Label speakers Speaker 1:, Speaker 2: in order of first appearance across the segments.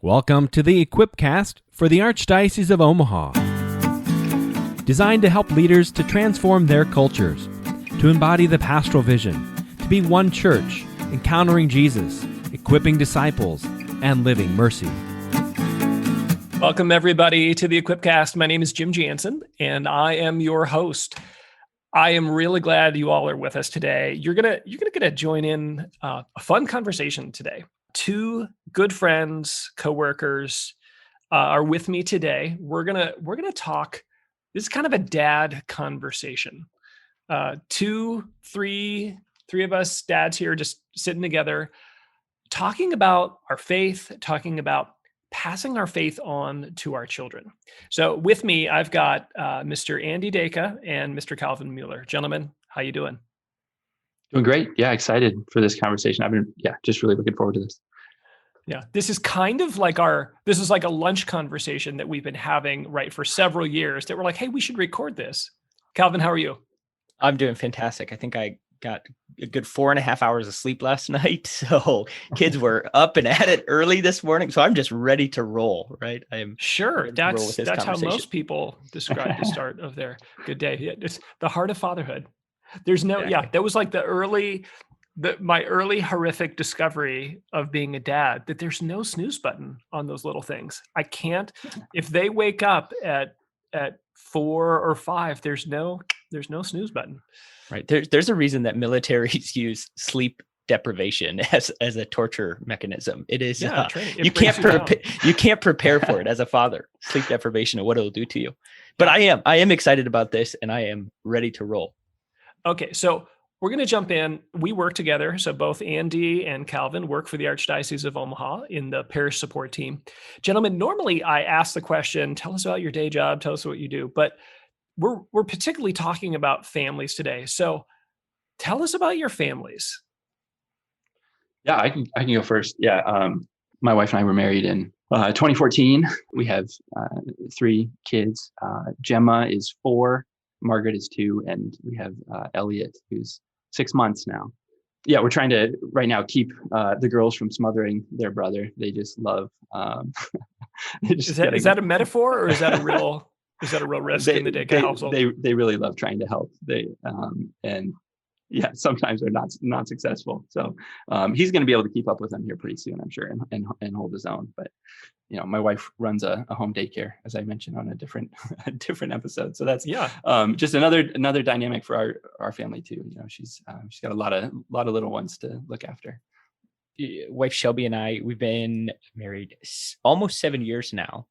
Speaker 1: Welcome to the Equipcast for the Archdiocese of Omaha. Designed to help leaders to transform their cultures, to embody the pastoral vision, to be one church, encountering Jesus, equipping disciples, and living mercy.
Speaker 2: Welcome, everybody, to the Equipcast. My name is Jim Jansen, and I am your host. I am really glad you all are with us today. You're gonna get to join in a fun conversation today. Two good friends, coworkers, are with me today. We're gonna talk. This is kind of a dad conversation. Three of us dads here, just sitting together, talking about our faith, talking about passing our faith on to our children. So with me, I've got Mr. Andy Dacre and Mr. Calvin Mueller. Gentlemen, how you doing?
Speaker 3: Doing great. Yeah, excited for this conversation. I've been, just really looking forward to this.
Speaker 2: Yeah, this is kind of like a lunch conversation that we've been having, right, for several years that we're like, hey, we should record this. Calvin, how are you?
Speaker 4: I'm doing fantastic. I think I got a good 4.5 hours of sleep last night. So kids were up and at it early this morning. So I'm just ready to roll, right? I am
Speaker 2: sure. That's how most people describe the start of their good day. Yeah, it's the heart of fatherhood. There's no,
Speaker 4: Exactly.
Speaker 2: That was like my early horrific discovery of being a dad, that there's no snooze button on those little things. I can't, if they wake up at 4 or 5, there's no snooze button.
Speaker 4: Right. There's a reason that militaries use sleep deprivation as a torture mechanism. It is
Speaker 2: training.
Speaker 4: You can't prepare for it as a father. Sleep deprivation and what it'll do to you. But I am excited about this, and I am ready to roll.
Speaker 2: Okay, so we're going to jump in. We work together. So both Andy and Calvin work for the Archdiocese of Omaha in the parish support team. Gentlemen, normally I ask the question, tell us about your day job, tell us what you do. But we're particularly talking about families today. So tell us about your families.
Speaker 3: Yeah, I can go first. Yeah, my wife and I were married in 2014. We have 3 kids. Gemma is 4, Margaret is 2, and we have Elliot, who's 6 months now. Yeah, we're trying to right now keep the girls from smothering their brother. They just love.
Speaker 2: Is that a metaphor, or is that a real? Is that a real risk in the Dacre household?
Speaker 3: They really love trying to help. Sometimes they're not successful. So he's going to be able to keep up with them here pretty soon, I'm sure, and hold his own. But my wife runs a home daycare, as I mentioned on a different episode. So that's just another dynamic for our family too. She's got a lot of little ones to look after.
Speaker 4: Wife Shelby and I, we've been married almost 7 years now.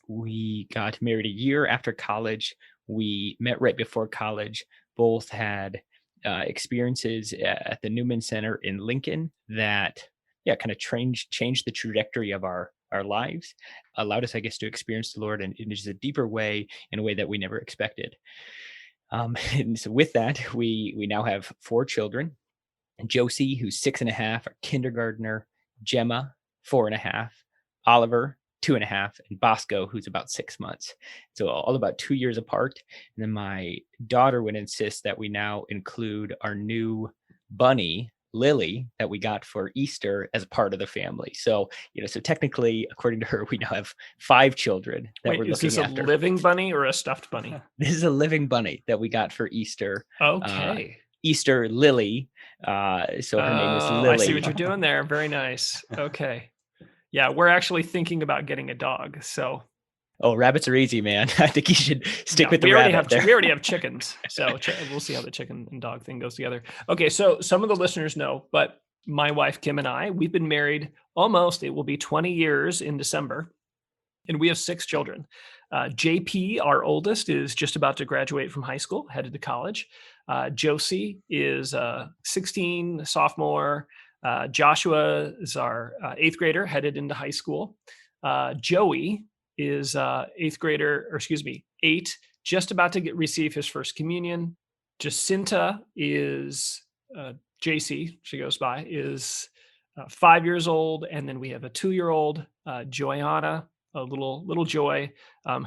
Speaker 4: We got married a year after college. We met right before college. Both had experiences at the Newman Center in Lincoln that kind of changed the trajectory of our lives, allowed us, I guess, to experience the Lord in just a deeper way, in a way that we never expected. And so with that, we now have 4 children. Josie, who's 6.5, our kindergartner, Gemma, 4.5, Oliver, 2.5, and Bosco, who's about 6 months. So all about 2 years apart. And then my daughter would insist that we now include our new bunny, Lily, that we got for Easter as a part of the family. So, so technically, according to her, we now have 5 children that we're looking after.
Speaker 2: Is this a living bunny or a stuffed bunny?
Speaker 4: This is a living bunny that we got for Easter.
Speaker 2: Okay.
Speaker 4: Easter Lily. So her name is Lily.
Speaker 2: I see what you're doing there. Very nice. Okay. Yeah, we're actually thinking about getting a dog. So,
Speaker 4: rabbits are easy, man. I think you should stick with the rabbit.
Speaker 2: We already have chickens, so we'll see how the chicken and dog thing goes together. Okay, so some of the listeners know, but my wife Kim and I, we've been married it will be 20 years in December, and we have 6 children. JP, our oldest, is just about to graduate from high school, headed to college. Josie is 16, sophomore. Joshua is our 8th grader, headed into high school. Joey is 8, just about to receive his first communion. Jacinta is JC, she goes by, is 5 years old, and then we have a 2-year-old, Joyanna, a little Joy,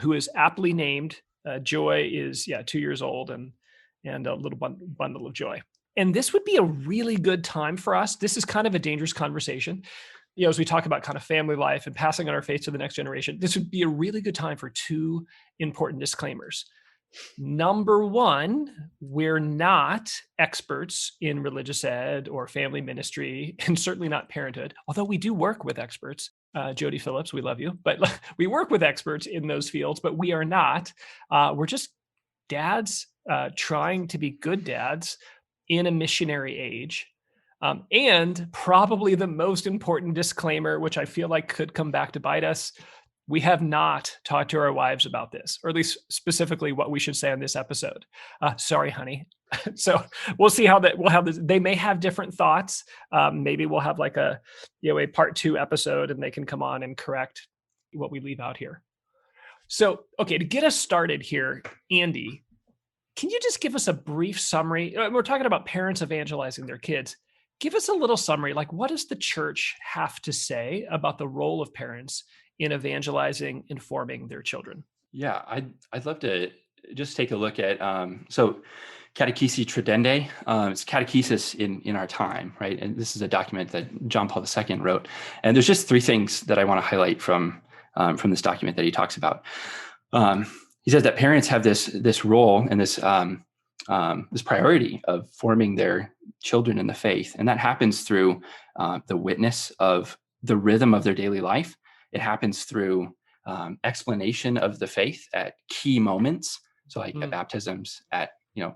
Speaker 2: who is aptly named. Joy is 2 years old, and a little bundle of joy. And this would be a really good time for us. This is kind of a dangerous conversation. as we talk about kind of family life and passing on our faith to the next generation, this would be a really good time for two important disclaimers. Number one, we're not experts in religious ed or family ministry, and certainly not parenthood, although we do work with experts. Jody Phillips, we love you, but we work with experts in those fields, but we are not. We're just dads trying to be good dads in a missionary age. And probably the most important disclaimer, which I feel like could come back to bite us, we have not talked to our wives about this, or at least specifically what we should say on this episode. Sorry, honey. So we'll see how that we'll have this. They may have different thoughts. Maybe we'll have like a part 2 episode, and they can come on and correct what we leave out here. So, okay, to get us started here, Andy, can you just give us a brief summary? We're talking about parents evangelizing their kids. Give us a little summary, like what does the church have to say about the role of parents in evangelizing, informing their children?
Speaker 3: Yeah, I'd love to just take a look at so Catechesi Tradendae. It's catechesis in our time, right? And this is a document that John Paul II wrote. And there's just 3 things that I want to highlight from this document that he talks about. He says that parents have this role and this priority of forming their children in the faith, and that happens through the witness of the rhythm of their daily life. It happens through explanation of the faith at key moments, so like at baptisms, at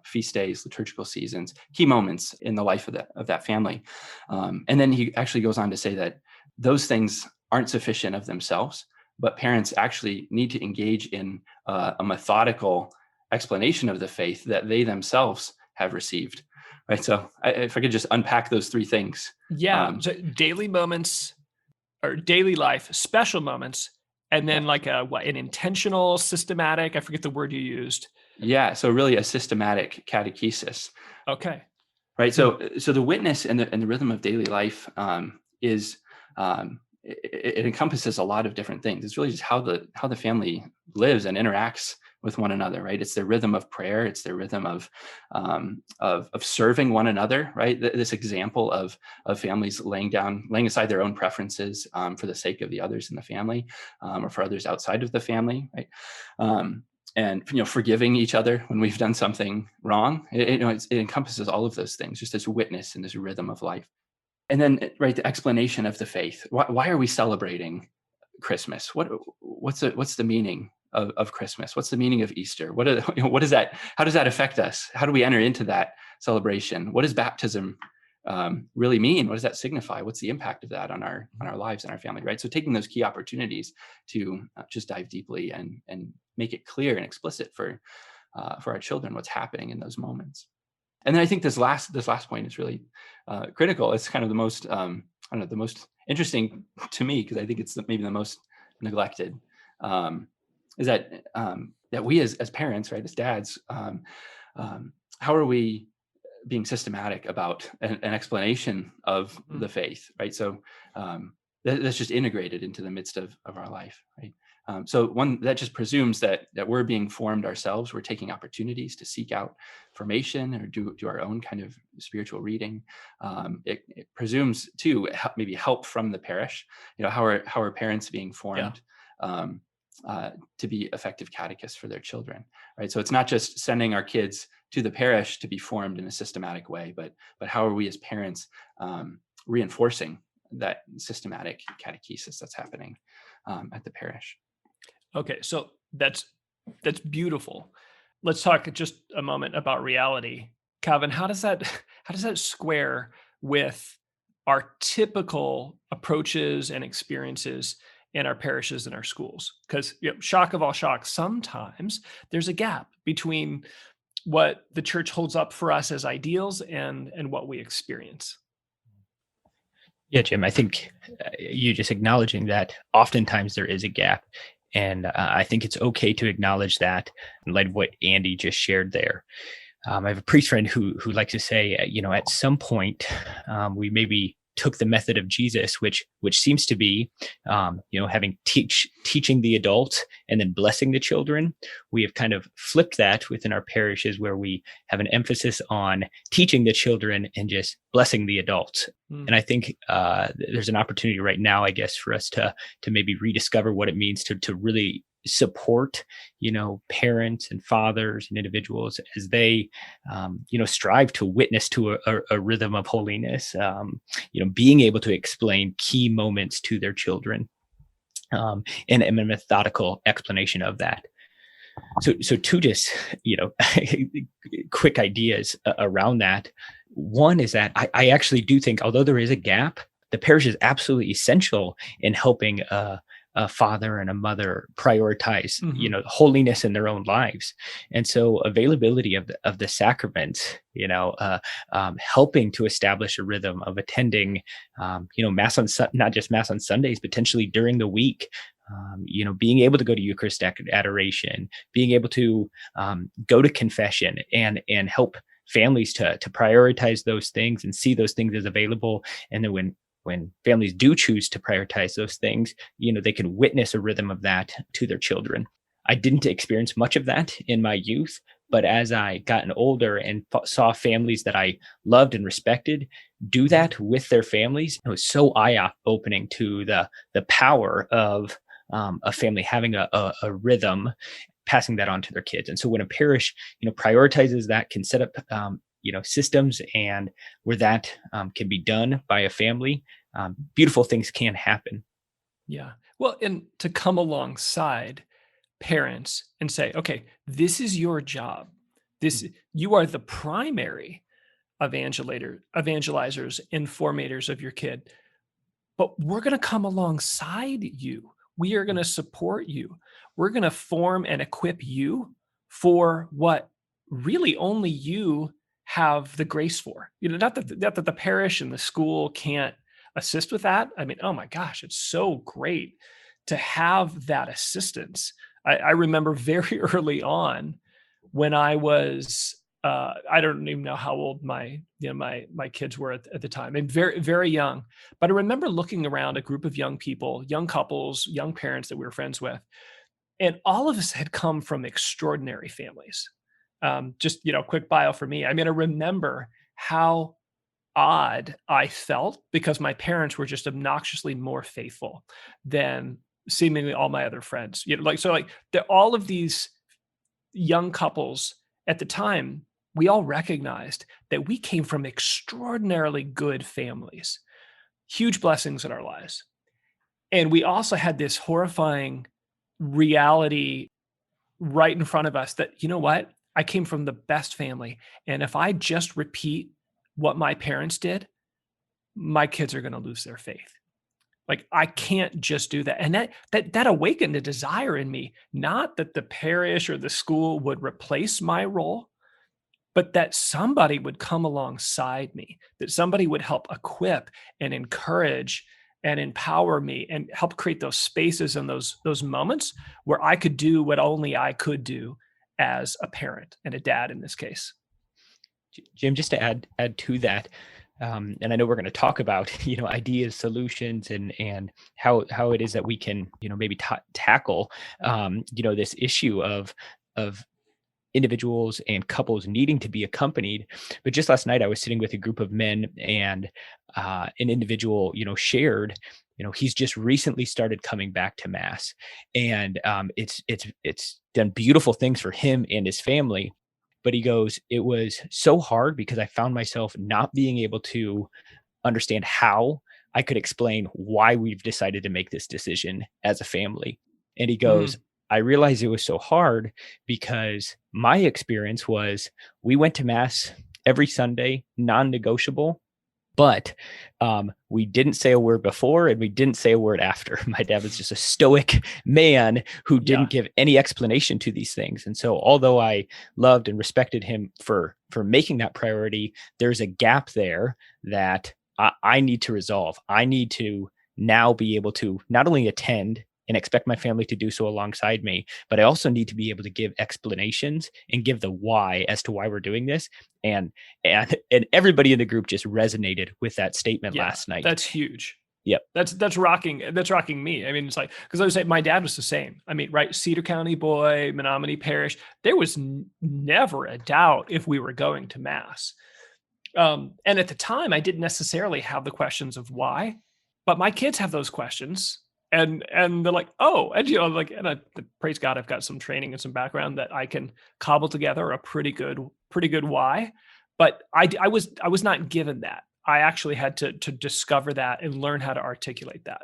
Speaker 3: feast days, liturgical seasons, key moments in the life of that family. And then he actually goes on to say that those things aren't sufficient of themselves, but parents actually need to engage in a methodical explanation of the faith that they themselves have received. Right. So if I could just unpack those 3 things.
Speaker 2: Yeah. So daily moments or daily life, special moments, and then like an intentional, systematic, I forget the word you used.
Speaker 3: Yeah. So really a systematic catechesis.
Speaker 2: Okay.
Speaker 3: Right. So the witness and the rhythm of daily life is it encompasses a lot of different things. It's really just how the family lives and interacts with one another, right? It's their rhythm of prayer. It's their rhythm of serving one another, right? This example of families laying aside their own preferences for the sake of the others in the family, or for others outside of the family, right? And forgiving each other when we've done something wrong. It encompasses all of those things, just this witness and this rhythm of life. And then, right, the explanation of the faith. Why are we celebrating Christmas? What's the meaning of Christmas? What's the meaning of Easter? What is that? How does that affect us? How do we enter into that celebration? What does baptism really mean? What does that signify? What's the impact of that on our lives and our family? Right. So taking those key opportunities to just dive deeply and make it clear and explicit for our children what's happening in those moments. And then I think this last point is really critical. It's kind of the most the most interesting to me, because I think it's maybe the most neglected. Is that we as parents, right, as dads, how are we being systematic about an explanation of the faith, right? So that's just integrated into the midst of our life, right? So one that just presumes that we're being formed ourselves. We're taking opportunities to seek out formation or do our own kind of spiritual reading. It presumes too maybe help from the parish. How are parents being formed? To be effective catechists for their children, right? So it's not just sending our kids to the parish to be formed in a systematic way, but how are we as parents reinforcing that systematic catechesis that's happening at the parish?
Speaker 2: Okay, so that's beautiful. Let's talk just a moment about reality. Calvin, how does that square with our typical approaches and experiences in our parishes and our schools? Because shock of all shocks, sometimes there's a gap between what the church holds up for us as ideals and what we experience.
Speaker 4: Yeah, Jim, I think you just acknowledging that oftentimes there is a gap. And I think it's okay to acknowledge that in light of what Andy just shared there. I have a priest friend who likes to say, at some point we maybe took the method of Jesus, which seems to be, having teaching the adults and then blessing the children. We have kind of flipped that within our parishes, where we have an emphasis on teaching the children and just blessing the adults. And I think there's an opportunity right now, I guess, for us to maybe rediscover what it means to really support, parents and fathers and individuals as they, strive to witness to a rhythm of holiness, being able to explain key moments to their children, and a methodical explanation of that. So two just, quick ideas around that. One is that I actually do think, although there is a gap, the parish is absolutely essential in helping a father and a mother prioritize, holiness in their own lives. And so availability of the sacraments, helping to establish a rhythm of attending, mass on not just mass on Sundays, potentially during the week, being able to go to Eucharistic adoration, being able to go to confession and help families to prioritize those things and see those things as available. And then when families do choose to prioritize those things, they can witness a rhythm of that to their children. I didn't experience much of that in my youth, but as I gotten older and saw families that I loved and respected do that with their families, it was so eye-opening to the power of a family having a rhythm, passing that on to their kids. And so when a parish, prioritizes that, can set up systems and where that can be done by a family, beautiful things can happen.
Speaker 2: Yeah. Well, and to come alongside parents and say, okay, this is your job. You are the primary evangelizers and formators of your kid, but we're going to come alongside you. We are going to support you. We're going to form and equip you for what really only you have the grace for. Not that the parish and the school can't assist with that. I mean, oh my gosh, it's so great to have that assistance. I remember very early on when I was, I don't even know how old my kids were at the time, and very, very young. But I remember looking around a group of young people, young couples, young parents that we were friends with, and all of us had come from extraordinary families. Just, quick bio for me. I mean, I remember how odd I felt because my parents were just obnoxiously more faithful than seemingly all my other friends. All of these young couples at the time, we all recognized that we came from extraordinarily good families, huge blessings in our lives. And we also had this horrifying reality right in front of us that, what? I came from the best family. And if I just repeat what my parents did, my kids are going to lose their faith. Like, I can't just do that. And that awakened a desire in me, not that the parish or the school would replace my role, but that somebody would come alongside me, that somebody would help equip and encourage and empower me and help create those spaces and those moments where I could do what only I could do as a parent and a dad in this case.
Speaker 4: Jim, just to add to that, and I know we're going to talk about, ideas, solutions, and how it is that we can, maybe tackle, this issue of individuals and couples needing to be accompanied. But just last night, I was sitting with a group of men, and an individual, shared, he's just recently started coming back to mass, and it's done beautiful things for him and his family. But he goes, it was so hard because I found myself not being able to understand how I could explain why we've decided to make this decision as a family. And he goes, I realized it was so hard because my experience was we went to mass every Sunday, non-negotiable, but we didn't say a word before and we didn't say a word after. My dad was just a stoic man who didn't give any explanation to these things. And so although I loved and respected him for making that priority, there's a gap there that I need to resolve. I need to now be able to not only attend and expect my family to do so alongside me. But I also need to be able to give explanations and give the why as to why we're doing this. And everybody in the group just resonated with that statement last night.
Speaker 2: That's huge.
Speaker 4: Yep.
Speaker 2: That's rocking me. I mean, it's like, because I would say my dad was the same. I mean, right. Cedar County boy, Menominee Parish. There was never a doubt if we were going to mass. And at the time I didn't necessarily have the questions of why, but my kids have those questions, and they're like, oh, and like, and praise God, I've got some training and some background that I can cobble together a pretty good why. But I was not given that. I actually had to discover that and learn how to articulate that.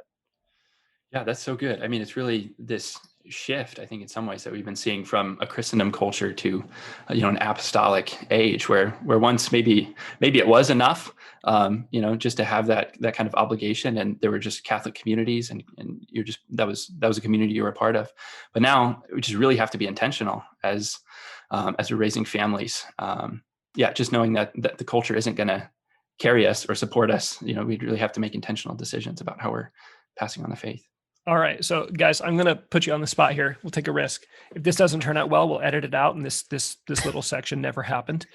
Speaker 3: Yeah, that's so good. I mean, it's really this shift, I think, in some ways that we've been seeing from a Christendom culture to, an apostolic age, where once maybe it was enough, just to have that kind of obligation, and there were just Catholic communities, and you're just that was a community you were a part of. But now we just really have to be intentional as we're raising families. Just knowing that the culture isn't going to carry us or support us. We really have to make intentional decisions about how we're passing on the faith.
Speaker 2: All right. So guys, I'm going to put you on the spot here. We'll take a risk. If this doesn't turn out well, we'll edit it out. And this little section never happened.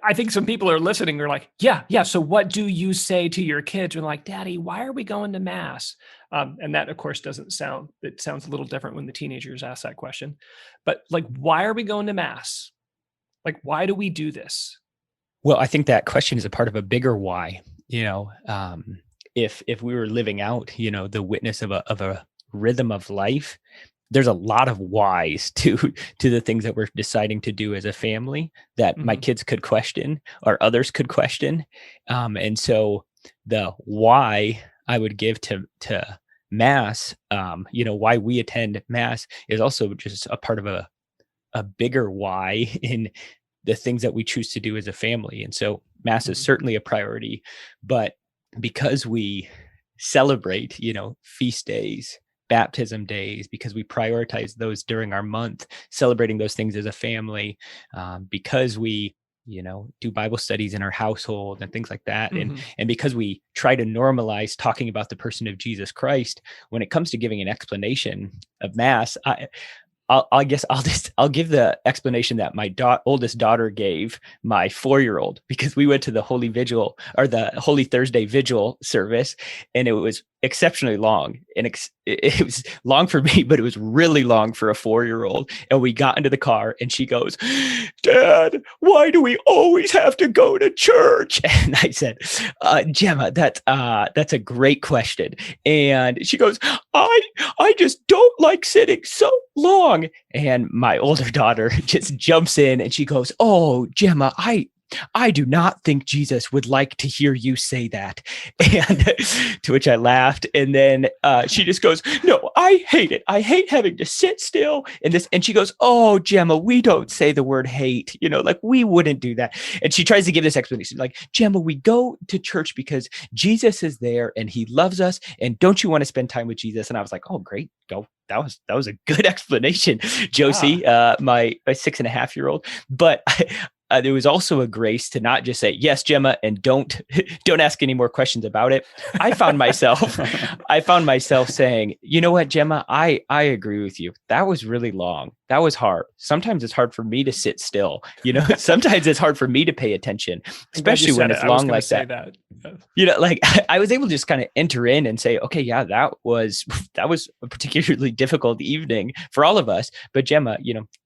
Speaker 2: I think some people are listening. They're like, yeah. So what do you say to your kids? You're like, Daddy, why are we going to mass? And that, of course, it sounds a little different when the teenagers ask that question. But like, why are we going to mass? Like, why do we do this?
Speaker 4: Well, I think that question is a part of a bigger why. If we were living out, the witness of a rhythm of life, there's a lot of whys to the things that we're deciding to do as a family that my kids could question or others could question. And so the why I would give to mass, why we attend mass is also just a part of a bigger why in the things that we choose to do as a family. And so mass is certainly a priority, but because we celebrate, feast days, baptism days, because we prioritize those during our month, celebrating those things as a family, because we, do Bible studies in our household and things like that. And because we try to normalize talking about the person of Jesus Christ, when it comes to giving an explanation of mass, I'll give the explanation that my oldest daughter gave my 4-year-old, because we went to the Holy Vigil or the Holy Thursday Vigil service, and it was exceptionally long, and it was long for me, but it was really long for a 4-year-old. And we got into the car, and she goes, "Dad, why do we always have to go to church?" And I said, "Gemma, that's a great question." And she goes, I just don't like sitting so long. And my older daughter just jumps in and she goes, "Oh, Gemma, I do not think Jesus would like to hear you say that." And to which I laughed. And then she just goes, "No, I hate it. I hate having to sit still." And she goes, "Oh, Gemma, we don't say the word hate, like we wouldn't do that." And she tries to give this explanation, like, "Gemma, we go to church because Jesus is there and he loves us. And don't you want to spend time with Jesus?" And I was like, "Oh, great. Go." That was a good explanation, Josie, my 6.5-year-old. But there was also a grace to not just say, "Yes, Gemma," and don't ask any more questions about it. I found myself saying, "You know what, Gemma, I agree with you. That was really long. That was hard. Sometimes it's hard for me to sit still. Sometimes it's hard for me to pay attention, especially when it's long like that." Like I was able to just kind of enter in and say, "Okay, yeah, that was a particularly difficult evening for all of us. But Gemma,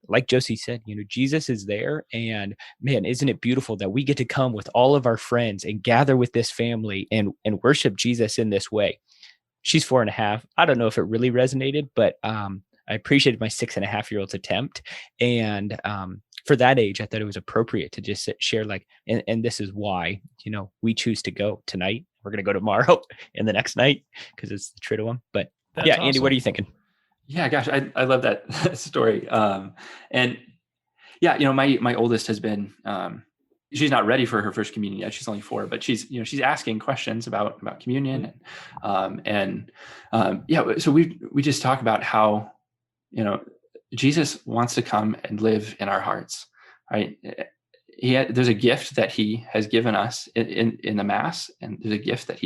Speaker 4: like Josie said, Jesus is there, and man, isn't it beautiful that we get to come with all of our friends and gather with this family and worship Jesus in this way." She's 4.5. I don't know if it really resonated, but I appreciated my 6.5-year-old's attempt. And for that age, I thought it was appropriate to just share and this is why, we choose to go tonight. We're going to go tomorrow and the next night because it's the Triduum. But that's awesome. Andy, what are you thinking?
Speaker 3: Yeah, gosh, I love that story. And yeah, my oldest has been, she's not ready for her first communion yet. She's only 4, but she's asking questions about communion. So we just talk about how, Jesus wants to come and live in our hearts, right? There's a gift that he has given us in the Mass, and there's a gift that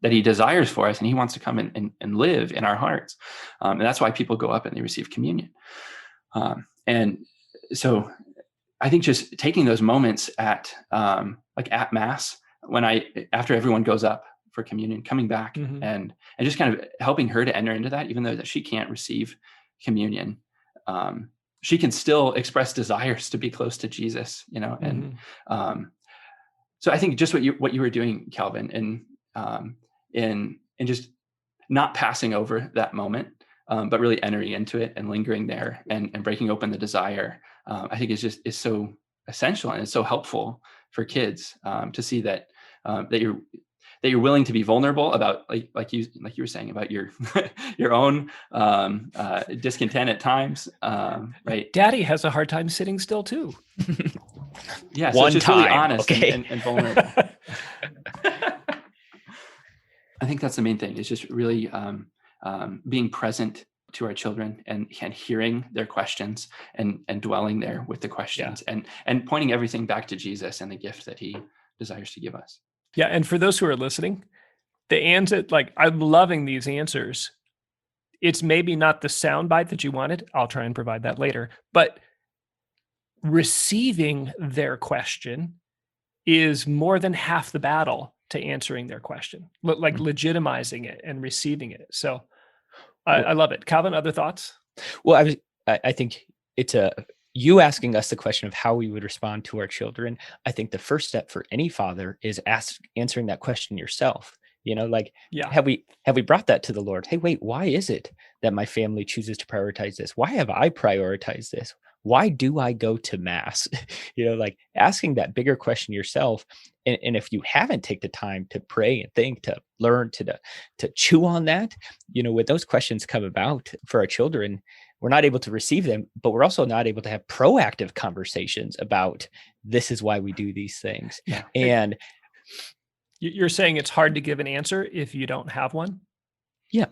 Speaker 3: that he desires for us, and he wants to come and live in our hearts. And that's why people go up and they receive communion. And so I think just taking those moments at Mass, after everyone goes up for communion, coming back and just kind of helping her to enter into that, even though that she can't receive communion, she can still express desires to be close to Jesus, and so I think just what you were doing, Calvin, in just not passing over that moment, but really entering into it and lingering there and breaking open the desire, I think is so essential, and it's so helpful for kids to see that you're willing to be vulnerable about like you were saying about your your own discontent at times, right?
Speaker 2: Daddy has a hard time sitting still too.
Speaker 3: Yeah, so it's just really honest,
Speaker 4: okay.
Speaker 3: and vulnerable. I think that's the main thing. Is just really being present to our children and hearing their questions and dwelling there with the questions, and pointing everything back to Jesus and the gift that he desires to give us.
Speaker 2: Yeah, and for those who are listening, the answer, I'm loving these answers. It's maybe not the soundbite that you wanted. I'll try and provide that later. But receiving their question is more than half the battle to answering their question, legitimizing it and receiving it. So I love it. Calvin, other thoughts?
Speaker 4: Well, I think it's you asking us the question of how we would respond to our children. I think the first step for any father is answering that question yourself. Have we brought that to the Lord? Hey, wait, why is it that my family chooses to prioritize this? Why have I prioritized this? Why do I go to Mass? Asking that bigger question yourself. And if you haven't taken the time to pray and think, to learn, to chew on that, when those questions come about for our children, we're not able to receive them, but we're also not able to have proactive conversations about this is why we do these things.
Speaker 3: Yeah.
Speaker 4: And
Speaker 2: you're saying it's hard to give an answer if you don't have one?
Speaker 4: Yeah.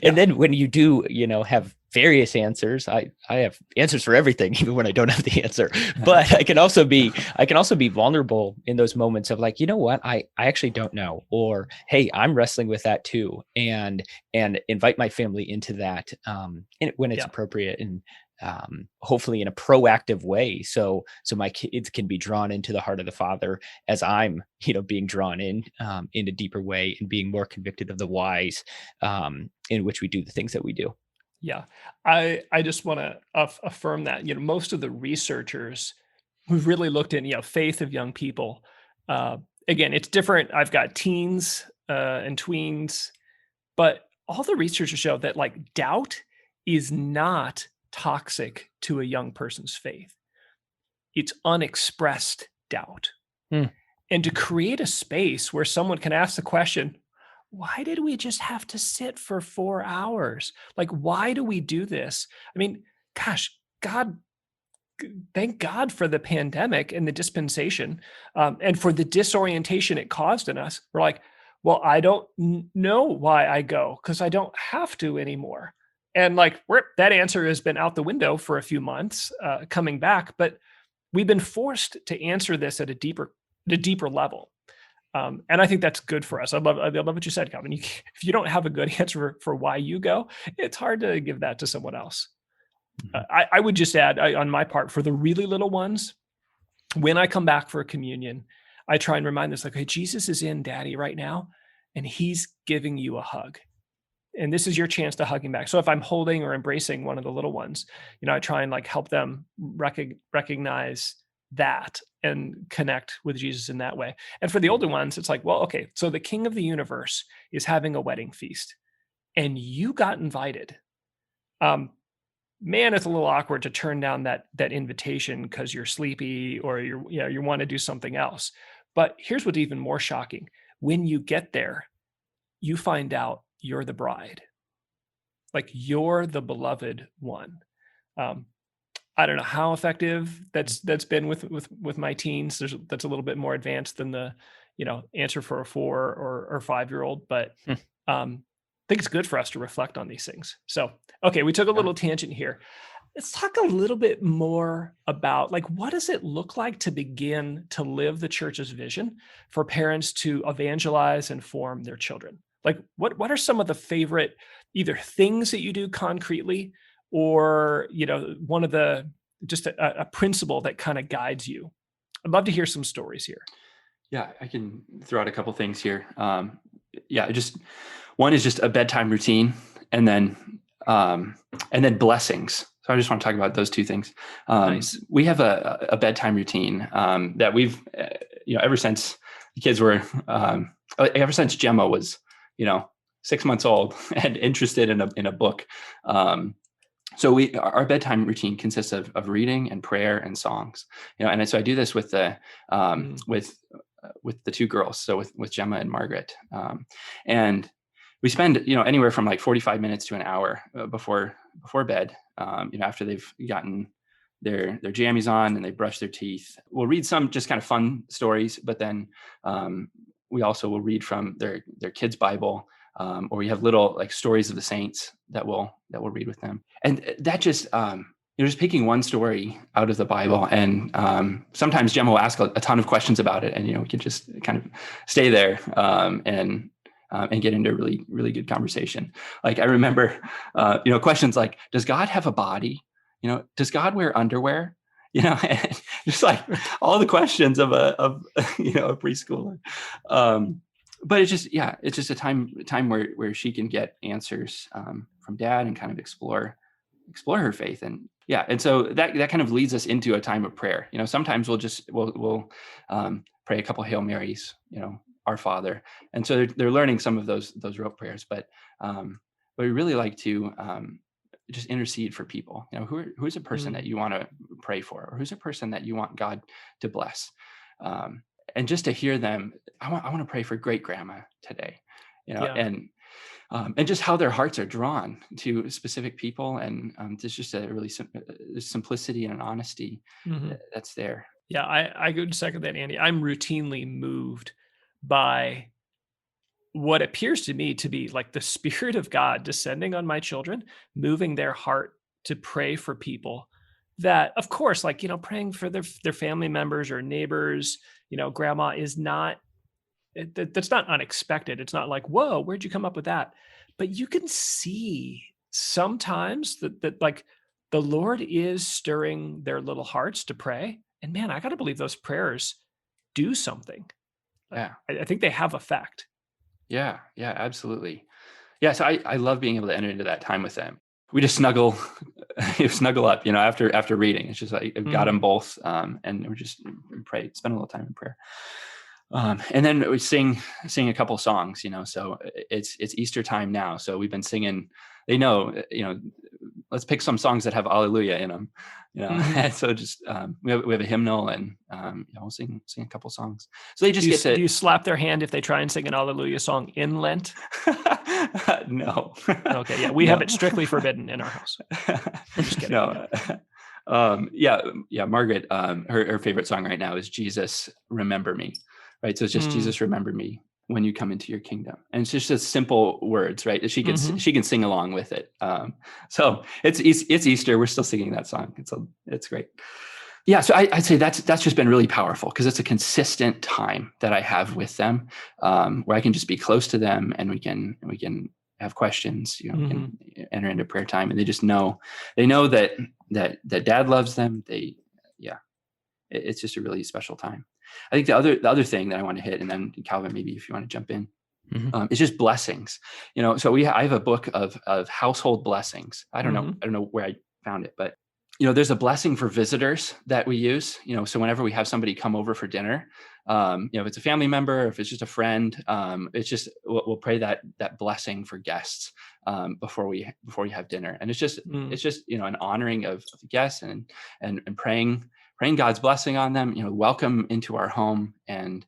Speaker 4: And then when you do, have various answers, I have answers for everything, even when I don't have the answer. But I can also be vulnerable in those moments of you know what, I actually don't know, or hey, I'm wrestling with that too, and invite my family into that when it's appropriate, and hopefully in a proactive way, so my kids can be drawn into the heart of the Father as I'm being drawn in a deeper way, and being more convicted of the whys in which we do the things that we do.
Speaker 2: Yeah, I just want to affirm that most of the researchers who've really looked at faith of young people, again, it's different. I've got teens and tweens, but all the researchers show that doubt is not toxic to a young person's faith. It's unexpressed doubt. And to create a space where someone can ask the question, why did we just have to sit for 4 hours? Why do we do this? I mean, gosh, thank God for the pandemic and the dispensation, and for the disorientation it caused in us. We're well, I don't know why I go, because I don't have to anymore. And that answer has been out the window for a few months, coming back, but we've been forced to answer this at a deeper level. And I think that's good for us. I love what you said, Calvin. If you don't have a good answer for why you go, it's hard to give that to someone else. I would just add, on my part, for the really little ones, when I come back for a communion, I try and remind them, hey, Jesus is in Daddy right now, and he's giving you a hug. And this is your chance to hug him back. So if I'm holding or embracing one of the little ones, I try and help them recognize that and connect with Jesus in that way. And for the older ones, it's okay, so the King of the universe is having a wedding feast and you got invited. Man, it's a little awkward to turn down that invitation because you're sleepy or you want to do something else. But here's what's even more shocking. When you get there, you find out you're the bride. You're the beloved one. I don't know how effective that's been with my teens. That's a little bit more advanced than the answer for a 4 or 5-year-old, but I think it's good for us to reflect on these things. So okay, we took a little tangent here. Let's talk a little bit more about like what does it look like to begin to live the church's vision for parents to evangelize and form their children? Like what are some of the favorite either things that you do concretely or one of the just a principle that kind of guides you? I'd love to hear some stories here.
Speaker 3: Yeah, I can throw out a couple things here. Just one is just a bedtime routine, and then blessings. So I just want to talk about those two things.
Speaker 2: Nice.
Speaker 3: We have a bedtime routine that we've, ever since the kids were, ever since Gemma was, 6 months old and interested in a book. So our bedtime routine consists of reading and prayer and songs, and so I do this with the with the two girls, so with Gemma and Margaret, and we spend anywhere from like 45 minutes to an hour before bed, after they've gotten their jammies on and they brush their teeth. We'll read some just kind of fun stories, but then we also will read from their kids' Bible, or we have little like stories of the saints that we'll read with them, and that just just picking one story out of the Bible, and sometimes Gemma will ask a ton of questions about it, and we can just kind of stay there and get into a really, really good conversation. Like I remember, questions like, "Does God have a body? Does God wear underwear?" Just like all the questions of a preschooler. But it's just a time where she can get answers from Dad and kind of explore her faith. And so that kind of leads us into a time of prayer. Sometimes we'll pray a couple Hail Marys, Our Father. And so they're learning some of those rote prayers, but we really like to just intercede for people. Who's a person that you want to pray for, or who's a person that you want God to bless? And just to hear them, I want to pray for great grandma today, and just how their hearts are drawn to specific people, and there's just a really simplicity and honesty that's there.
Speaker 2: Yeah, I go to second that, Andy. I'm routinely moved by what appears to me to be like the Spirit of God descending on my children, moving their heart to pray for people that, of course, like, praying for their family members or neighbors, grandma is not, that's not unexpected. It's not like, whoa, where'd you come up with that? But you can see sometimes that like the Lord is stirring their little hearts to pray. And man, I got to believe those prayers do something.
Speaker 3: Yeah.
Speaker 2: I think they have effect.
Speaker 3: Yeah, absolutely. Yeah, so I love being able to enter into that time with them. We just snuggle up, after reading. It's just like I've got them both, and we just pray, spend a little time in prayer. And then we sing a couple songs, so it's Easter time now. So we've been singing, they know, let's pick some songs that have Alleluia in them, and so just, we have a hymnal, and, we'll sing a couple songs. So they just
Speaker 2: do you slap their hand if they try and sing an Alleluia song in Lent?
Speaker 3: No.
Speaker 2: Okay. Yeah. We have it strictly forbidden in our house. I'm just kidding.
Speaker 3: No. Margaret, her favorite song right now is Jesus, Remember Me. Right. So it's just Jesus, remember me when you come into your kingdom. And it's just simple words, right? She can sing along with it. So it's Easter. We're still singing that song. It's great. Yeah. So I'd say that's just been really powerful, because it's a consistent time that I have with them, where I can just be close to them, and we can have questions, we can enter into prayer time, and they just know, that Dad loves them. It's just a really special time. I think the other thing that I want to hit, and then Calvin, maybe if you want to jump in, is just blessings. So I have a book of household blessings. I don't know where I found it, but there's a blessing for visitors that we use. So whenever we have somebody come over for dinner, if it's a family member, or if it's just a friend, it's just we'll pray that blessing for guests before we have dinner, and it's just an honoring of the guests, and praying God's blessing on them. Welcome into our home, and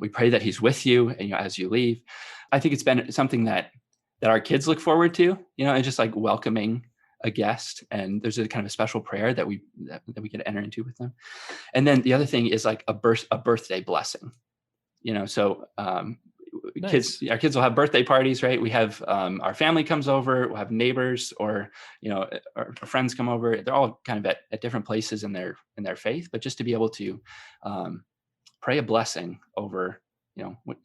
Speaker 3: we pray that He's with you, and as you leave. I think it's been something that our kids look forward to, and just like welcoming a guest, and there's a kind of a special prayer that we can enter into with them. And then the other thing is like a birthday blessing. So
Speaker 2: Nice.
Speaker 3: our kids will have birthday parties, right? We have our family comes over, we'll have neighbors, or our friends come over. They're all kind of at different places in their faith, but just to be able to pray a blessing over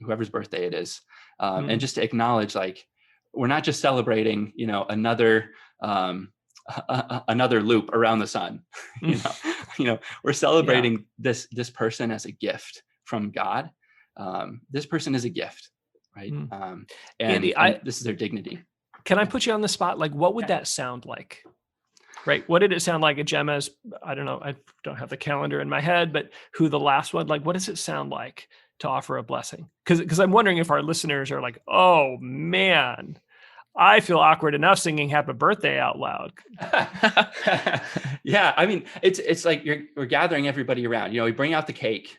Speaker 3: whoever's birthday it is, and just to acknowledge, like, we're not just celebrating another another loop around the sun. We're celebrating this person as a gift from God. This person is a gift, right? And
Speaker 2: Andy,
Speaker 3: this is their dignity.
Speaker 2: Can I put you on the spot? Like, what would that sound like? Right. What did it sound like at Gemma's? I don't know. I don't have the calendar in my head, but who the last one, like, what does it sound like to offer a blessing? Because I'm wondering if our listeners are like, oh man, I feel awkward enough singing happy birthday out loud.
Speaker 3: Yeah. I mean, it's like we're gathering everybody around, we bring out the cake,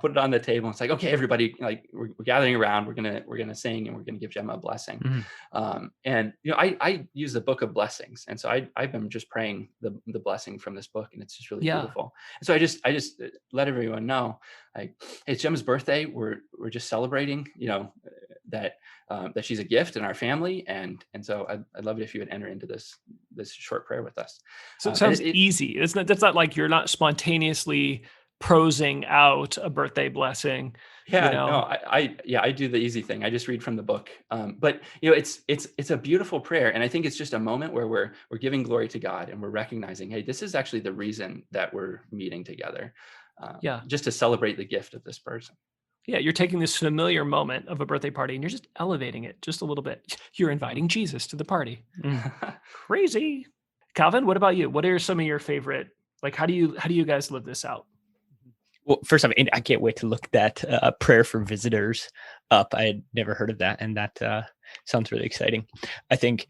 Speaker 3: put it on the table. It's like, okay, everybody, like, we're gathering around, we're going to sing, and we're going to give Gemma a blessing. And I use the book of blessings. And so I've been just praying the blessing from this book, and it's just really beautiful. And so I just let everyone know, like, hey, it's Gemma's birthday. We're just celebrating, that she's a gift in our family. And so I'd love it if you would enter into this short prayer with us.
Speaker 2: So it sounds easy. That's not like you're not spontaneously prosing out a birthday blessing.
Speaker 3: I do the easy thing. I just read from the book. But it's a beautiful prayer. And I think it's just a moment where we're giving glory to God, and we're recognizing, hey, this is actually the reason that we're meeting together. Just to celebrate the gift of this person.
Speaker 2: Yeah, you're taking this familiar moment of a birthday party and you're just elevating it just a little bit. You're inviting Jesus to the party. Crazy. Calvin, what about you? What are some of your favorite, like, how do you guys live this out?
Speaker 4: Well, first off, I can't wait to look that prayer for visitors up. I had never heard of that, and that sounds really exciting. I think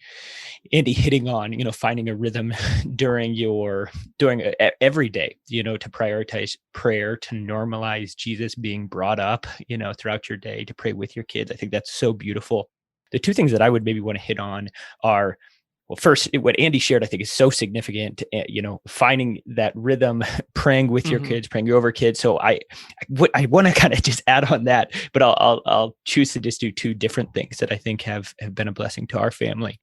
Speaker 4: Andy hitting on, finding a rhythm during every day, to prioritize prayer, to normalize Jesus being brought up, throughout your day, to pray with your kids. I think that's so beautiful. The two things that I would maybe want to hit on are, well, first, what Andy shared, I think, is so significant, finding that rhythm, praying with your kids, praying over kids. So I want to kind of just add on that, but I'll choose to just do two different things that I think have been a blessing to our family.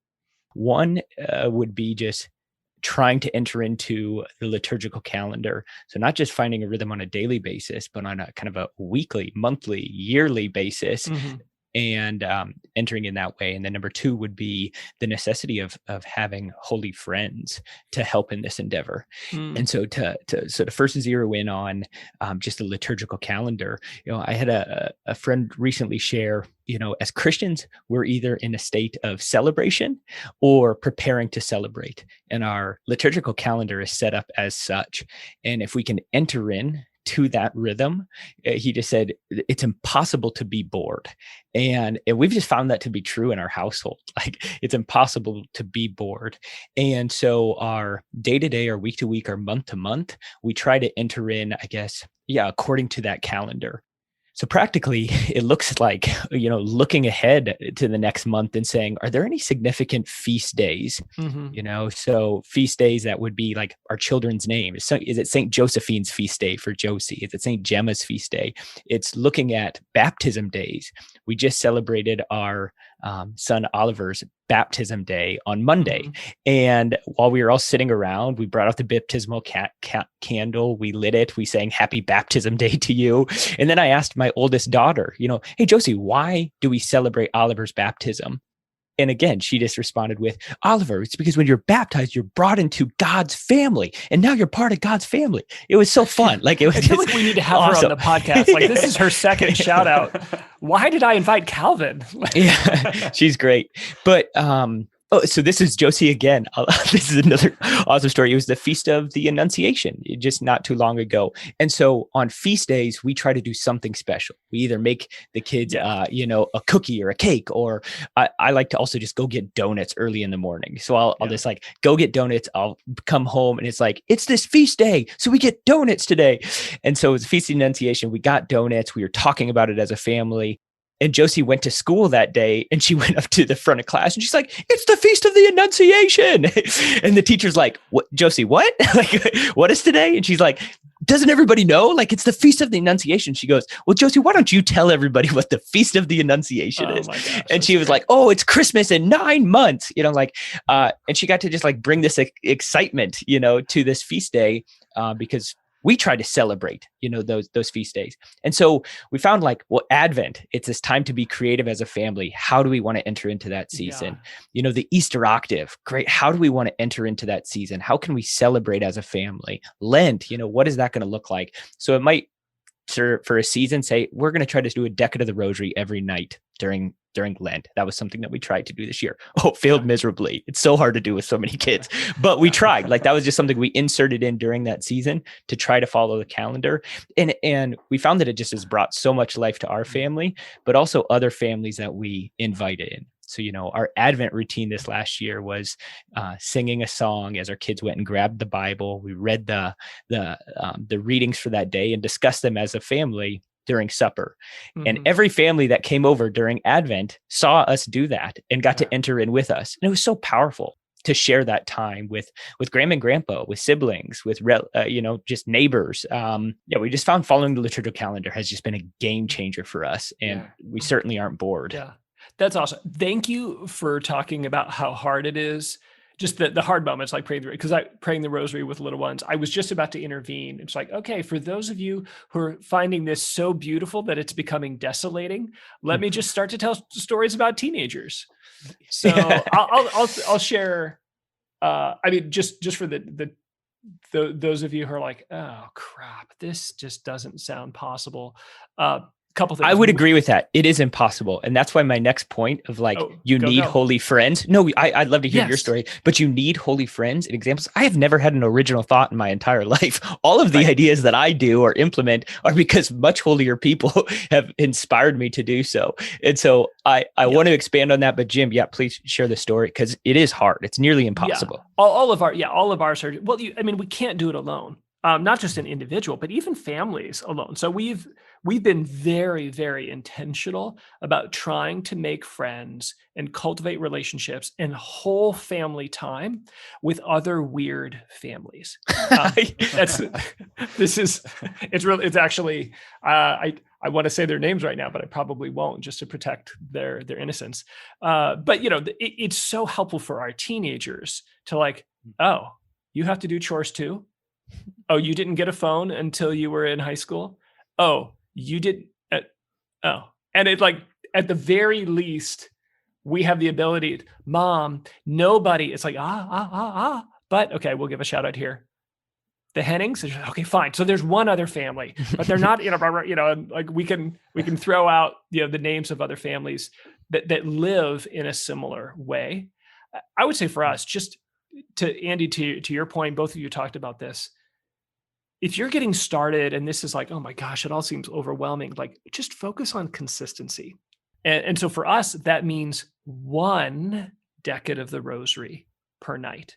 Speaker 4: One would be just trying to enter into the liturgical calendar. So not just finding a rhythm on a daily basis, but on a kind of a weekly, monthly, yearly basis. And entering in that way. And then number two would be the necessity of having holy friends to help in this endeavor. And so to first zero in on just the liturgical calendar, I had a friend recently share, as Christians, we're either in a state of celebration or preparing to celebrate. And our liturgical calendar is set up as such. And if we can enter in to that rhythm, he just said, it's impossible to be bored. And we've just found that to be true in our household. Like, it's impossible to be bored. And so our day-to-day, our week-to-week, our month-to-month, we try to enter in, I guess, according to that calendar. So practically, it looks like, looking ahead to the next month and saying, are there any significant feast days? So feast days that would be like our children's name. Is it St. Josephine's feast day for Josie? Is it St. Gemma's feast day? It's looking at baptism days. We just celebrated our son Oliver's baptism day on Monday. And while we were all sitting around, we brought out the baptismal candle, we lit it, we sang happy baptism day to you. And then I asked my oldest daughter, hey, Josie, why do we celebrate Oliver's baptism? And again, she just responded with, Oliver, it's because when you're baptized, you're brought into God's family. And now you're part of God's family. It was so fun. Like, it was
Speaker 2: I feel like we need to have
Speaker 4: awesome.
Speaker 2: her on the podcast. Like, this is her second shout out. Why did I invite Calvin?
Speaker 4: Yeah, she's great. But so this is Josie again. This is another awesome story. It was the Feast of the Annunciation, just not too long ago. And so on feast days, we try to do something special. We either make the kids, a cookie or a cake, or I like to also just go get donuts early in the morning. So I'll just like go get donuts. I'll come home and it's like, it's this feast day, so we get donuts today. And so it was Feast of the Annunciation. We got donuts. We were talking about it as a family. And Josie went to school that day and she went up to the front of class and she's like, it's the Feast of the Annunciation. And the teacher's like, what, Josie, what? Like, what is today? And she's like, doesn't everybody know? Like, it's the Feast of the Annunciation. She goes, well, Josie, why don't you tell everybody what the Feast of the Annunciation is?
Speaker 2: My gosh,
Speaker 4: and she was like, oh, it's Christmas in 9 months, like, and she got to just like bring this excitement, to this feast day, because we try to celebrate, those feast days. And so we found like, well, Advent, it's this time to be creative as a family. How do we want to enter into that season?
Speaker 2: Yeah.
Speaker 4: The Easter octave, great. How do we want to enter into that season? How can we celebrate as a family? Lent, what is that going to look like? So it might, for a season, say, we're going to try to do a decade of the rosary every night during Lent. That was something that we tried to do this year. Oh, it failed miserably. It's so hard to do with so many kids, but we tried. Like, that was just something we inserted in during that season to try to follow the calendar. And we found that it just has brought so much life to our family, but also other families that we invited in. So, our Advent routine this last year was singing a song as our kids went and grabbed the Bible. We read the readings for that day and discussed them as a family during supper.
Speaker 2: Mm-hmm.
Speaker 4: And every family that came over during Advent saw us do that and got to enter in with us. And it was so powerful to share that time with grandma and grandpa, with siblings, with just neighbors. We just found following the liturgical calendar has just been a game changer for us, and we certainly aren't bored.
Speaker 2: Yeah, that's awesome. Thank you for talking about how hard it is. Just the hard moments, like praying the rosary with little ones. I was just about to intervene. It's like, okay, for those of you who are finding this so beautiful that it's becoming desolating, let me just start to tell stories about teenagers. So I'll share. Just for those of you who are like, oh crap, this just doesn't sound possible. Couple things.
Speaker 4: I would agree with that. It is impossible. And that's why my next point of like, you need holy friends. No, I'd love to hear your story, but you need holy friends and examples. I have never had an original thought in my entire life. All of the ideas that I do or implement are because much holier people have inspired me to do so. And so I want to expand on that, but Jim, please share the story, because it is hard. It's nearly impossible.
Speaker 2: Yeah. All of ours are, well, we can't do it alone. Not just an individual, but even families alone. So we've been very, very intentional about trying to make friends and cultivate relationships and whole family time with other weird families. It's actually, I want to say their names right now, but I probably won't, just to protect their innocence. But it's so helpful for our teenagers to like, oh, you have to do chores too? Oh, you didn't get a phone until you were in high school? Oh, you didn't. And it, like, at the very least, we have the ability, Mom, nobody, it's like, but okay, we'll give a shout out here. The Hennings, okay, fine. So there's one other family, but they're not, like we can throw out, the names of other families that live in a similar way. I would say for us, just to Andy, to your point, both of you talked about this. If you're getting started and this is like, oh my gosh, it all seems overwhelming, like, just focus on consistency. And so for us, that means one decade of the rosary per night.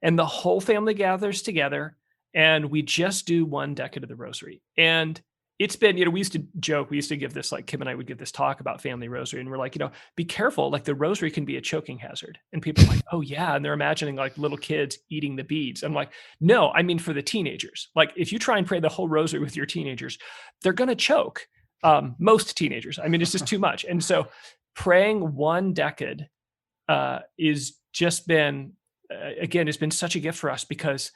Speaker 2: And the whole family gathers together and we just do one decade of the rosary. And it's been, we used to joke, we used to give this, like, Kim and I would give this talk about family rosary, and we're like, be careful, like, the rosary can be a choking hazard. And people are like, oh yeah. And they're imagining like little kids eating the beads. I'm like, no, I mean, for the teenagers, like, if you try and pray the whole rosary with your teenagers, they're going to choke. Most teenagers, I mean, it's just too much. And so praying one decade is just been, again, it's been such a gift for us, because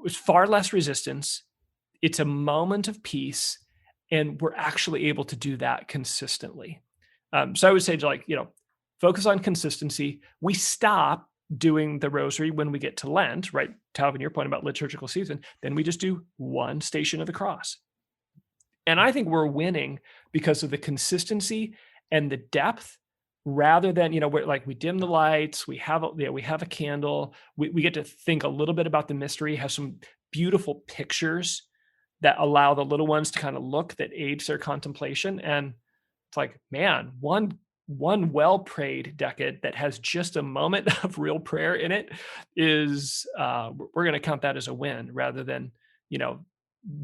Speaker 2: it's far less resistance. It's a moment of peace, and we're actually able to do that consistently. So I would say, like, focus on consistency. We stop doing the rosary when we get to Lent, right? Talvin, your point about liturgical season, then we just do one Station of the Cross. And I think we're winning because of the consistency and the depth, rather than, we're like, we dim the lights, we have a candle, we get to think a little bit about the mystery, have some beautiful pictures that allow the little ones to kind of look, that aids their contemplation. And it's like, man, one well-prayed decade that has just a moment of real prayer in it is, we're going to count that as a win, rather than,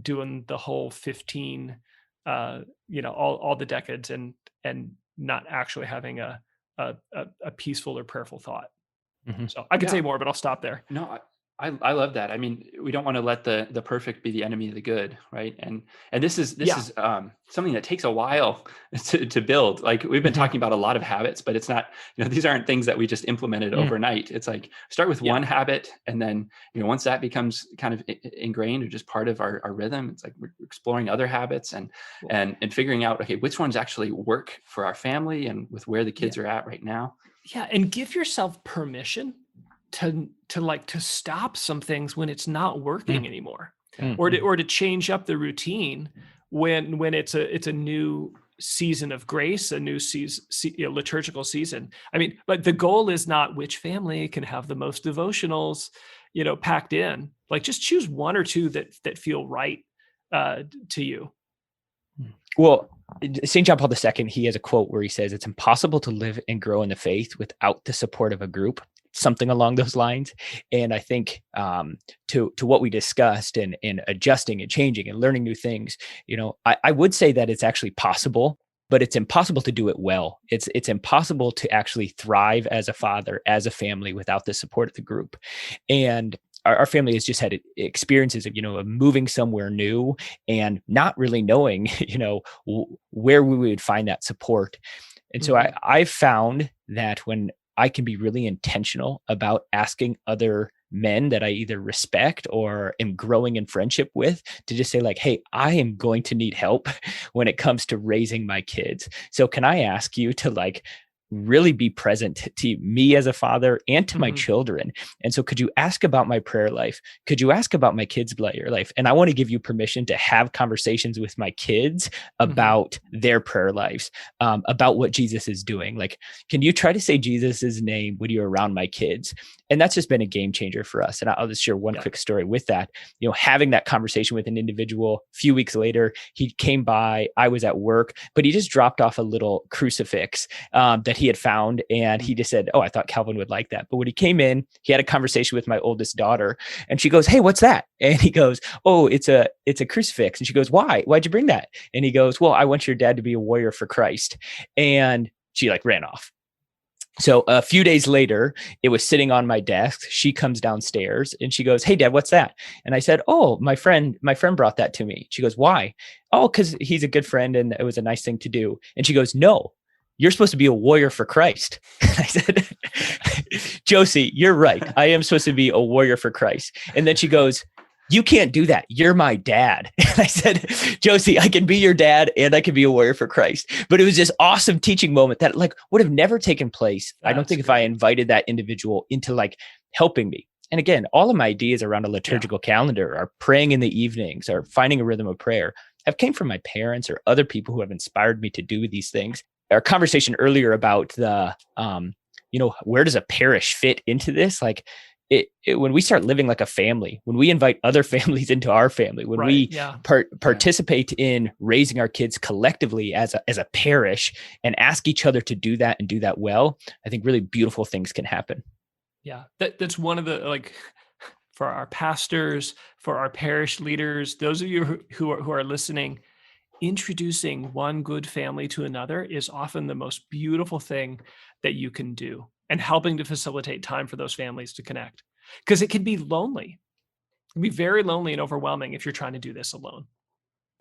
Speaker 2: doing the whole 15, all the decades and not actually having a peaceful or prayerful thought. Mm-hmm. So I could say more, but I'll stop there.
Speaker 3: No, I love that. I mean, we don't want to let the perfect be the enemy of the good, right? And this is something that takes a while to build. Like we've been
Speaker 4: Mhm.
Speaker 3: talking about a lot of habits, but it's not, these aren't things that we just implemented
Speaker 4: Mm.
Speaker 3: overnight. It's like start with
Speaker 2: Yeah.
Speaker 3: one habit, and then once that becomes kind of ingrained or just part of our rhythm, it's like we're exploring other habits and
Speaker 2: Cool.
Speaker 3: and figuring out, okay, which ones actually work for our family and with where the kids are at right now.
Speaker 2: Yeah, and give yourself permission to stop some things when it's not working
Speaker 4: Mm.
Speaker 2: anymore,
Speaker 4: Mm.
Speaker 2: or to change up the routine when it's a new season of grace, a new liturgical season. I mean, but the goal is not which family can have the most devotionals, packed in. Like just choose one or two that feel right to you.
Speaker 4: Well, St. John Paul II, he has a quote where he says, "It's impossible to live and grow in the faith without the support of a group," something along those lines. And I think to what we discussed and adjusting and changing and learning new things, I would say that it's actually possible, but it's impossible to do it well. It's impossible to actually thrive as a father, as a family, without the support of the group. And our family has just had experiences of moving somewhere new and not really knowing, where we would find that support. And so
Speaker 2: Mhm.
Speaker 4: I've found that when I can be really intentional about asking other men that I either respect or am growing in friendship with to just say like, hey, I am going to need help when it comes to raising my kids. So can I ask you to like really be present to me as a father and to my
Speaker 2: Mhm.
Speaker 4: children? And so could you ask about my prayer life? Could you ask about my kids' prayer life? And I want to give you permission to have conversations with my kids
Speaker 2: Mhm.
Speaker 4: about their prayer lives, about what Jesus is doing. Like, can you try to say Jesus's name when you're around my kids? And that's just been a game changer for us. And I'll just share one
Speaker 2: Yeah.
Speaker 4: quick story with that. Having that conversation with an individual, a few weeks later, he came by, I was at work, but he just dropped off a little crucifix that he had found. And he just said, "Oh, I thought Calvin would like that." But when he came in, he had a conversation with my oldest daughter, and she goes, "Hey, what's that?" And he goes, "Oh, it's a crucifix." And she goes, "Why? Why'd you bring that?" And he goes, "Well, I want your dad to be a warrior for Christ." And she like ran off. So a few days later, it was sitting on my desk. She comes downstairs and she goes, "Hey, Dad, what's that?" And I said, "Oh, my friend brought that to me." She goes, "Why?" "Oh, because he's a good friend and it was a nice thing to do." And she goes, "No, you're supposed to be a warrior for Christ." I said, "Josie, you're right. I am supposed to be a warrior for Christ." And then she goes, "You can't do that. You're my dad." And I said, "Josie, I can be your dad and I can be a warrior for Christ." But it was this awesome teaching moment that like would have never taken place. I don't
Speaker 2: That's
Speaker 4: think if I
Speaker 2: great.
Speaker 4: invited that individual into like helping me. And again, all of my ideas around a liturgical calendar or praying in the evenings or finding a rhythm of prayer have came from my parents or other people who have inspired me to do these things. Our conversation earlier about the, where does a parish fit into this? Like when we start living like a family, when we invite other families into our family, when
Speaker 2: Right.
Speaker 4: we
Speaker 2: Yeah.
Speaker 4: participate in raising our kids collectively as a parish and ask each other to do that and do that well, I think really beautiful things can happen.
Speaker 2: Yeah. That's one of the like for our pastors, for our parish leaders, those of you who are listening, introducing one good family to another is often the most beautiful thing that you can do, and helping to facilitate time for those families to connect. Because it can be lonely. It can be very lonely and overwhelming if you're trying to do this alone.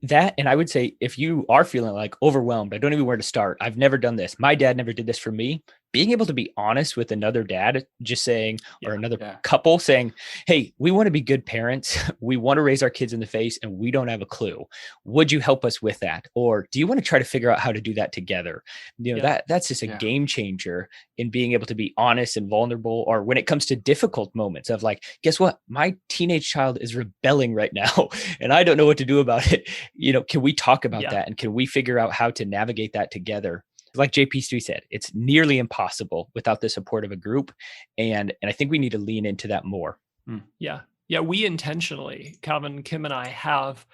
Speaker 4: That, and I would say if you are feeling like overwhelmed, I don't even know where to start. I've never done this. My dad never did this for me. Being able to be honest with another dad, just saying,
Speaker 2: Yeah.
Speaker 4: or another
Speaker 3: Yeah.
Speaker 4: couple saying, "Hey, we want to be good parents. We want to raise our kids in the faith and we don't have a clue. Would you help us with that? Or do you want to try to figure out how to do that together?"
Speaker 2: Yeah.
Speaker 4: That's just a
Speaker 3: Yeah.
Speaker 4: game changer in being able to be honest and vulnerable, or when it comes to difficult moments of like, guess what? My teenage child is rebelling right now and I don't know what to do about it. Can we talk about
Speaker 2: Yeah.
Speaker 4: that? And can we figure out how to navigate that together? Like JP3 said, it's nearly impossible without the support of a group. And I think we need to lean into that more.
Speaker 2: Yeah. Yeah. We intentionally, Calvin, Kim, and I have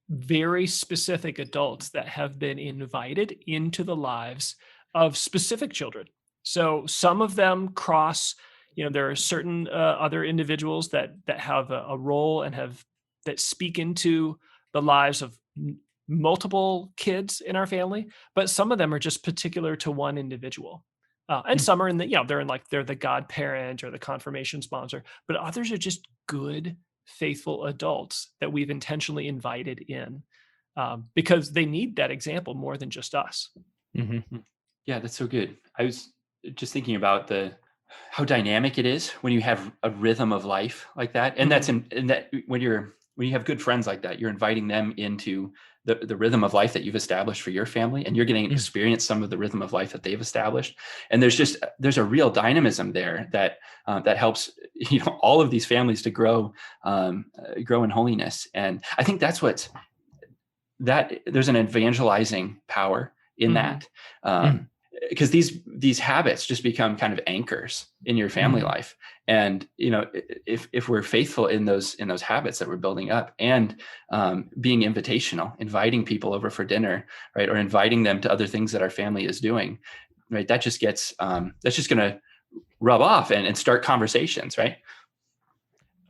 Speaker 2: very specific adults that have been invited into the lives of specific children. So some of them cross, there are certain other individuals that have a role and that speak into the lives of multiple kids in our family, but some of them are just particular to one individual. And some are in the, they're the godparent or the confirmation sponsor, but others are just good, faithful adults that we've intentionally invited in because they need that example more than just us.
Speaker 4: Mm-hmm.
Speaker 3: Yeah, that's so good. I was just thinking about how dynamic it is when you have a rhythm of life like that, and that's in that when you have good friends like that, you're inviting them into the rhythm of life that you've established for your family, and you're getting to experience some of the rhythm of life that they've established. And there's a real dynamism there that helps all of these families to grow in holiness. And I think that's there's an evangelizing power in that. Because these habits just become kind of anchors in your family life. And if we're faithful in those habits that we're building up, and being invitational, inviting people over for dinner, right, or inviting them to other things that our family is doing, right, that just gets that's just going to rub off and start conversations, right?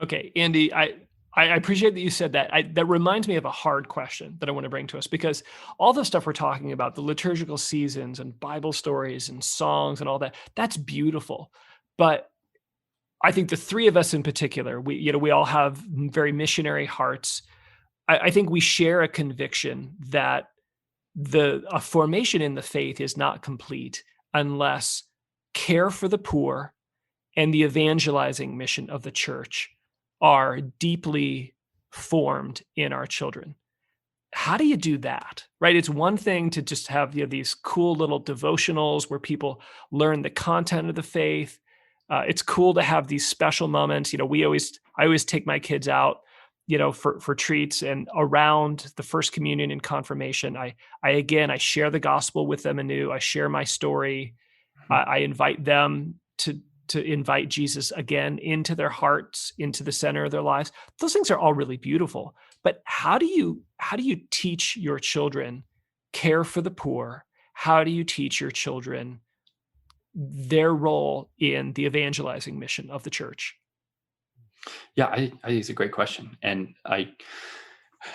Speaker 2: Okay, Andy, I appreciate that you said that. That reminds me of a hard question that I want to bring to us, because all the stuff we're talking about, the liturgical seasons and Bible stories and songs and all that, that's beautiful. But I think the three of us in particular, we all have very missionary hearts. I think we share a conviction that a formation in the faith is not complete unless care for the poor and the evangelizing mission of the church are deeply formed in our children. How do you do that, right? It's one thing to just have these cool little devotionals where people learn the content of the faith. It's cool to have these special moments. I always take my kids out, for treats, and around the first communion and confirmation, I share the gospel with them anew. I share my story. I invite them to invite Jesus again into their hearts, into the center of their lives. Those things are all really beautiful. But how do you teach your children care for the poor? How do you teach your children their role in the evangelizing mission of the church?
Speaker 3: Yeah, I think it's a great question. And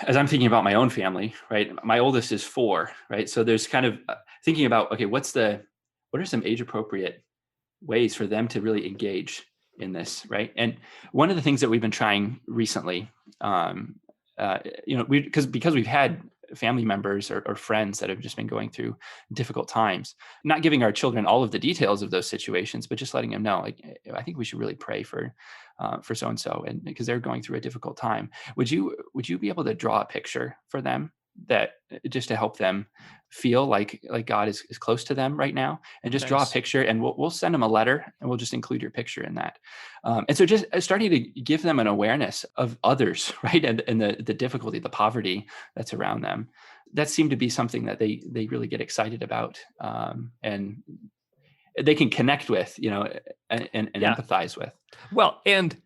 Speaker 3: as I'm thinking about my own family, right, my oldest is 4, right? So there's kind of thinking about, okay, what are some age appropriate ways for them to really engage in this, right? And one of the things that we've been trying recently, because we've had family members or friends that have just been going through difficult times, not giving our children all of the details of those situations, but just letting them know, like, I think we should really pray for so-and-so, and because they're going through a difficult time. Would you be able to draw a picture for them, that just to help them feel like God is close to them right now, and just draw a picture, and we'll send them a letter, and we'll just include your picture in that. And so just starting to give them an awareness of others, right? And the difficulty, the poverty that's around them. That seemed to be something that they really get excited about, and they can connect with, and empathize with.
Speaker 2: Well, and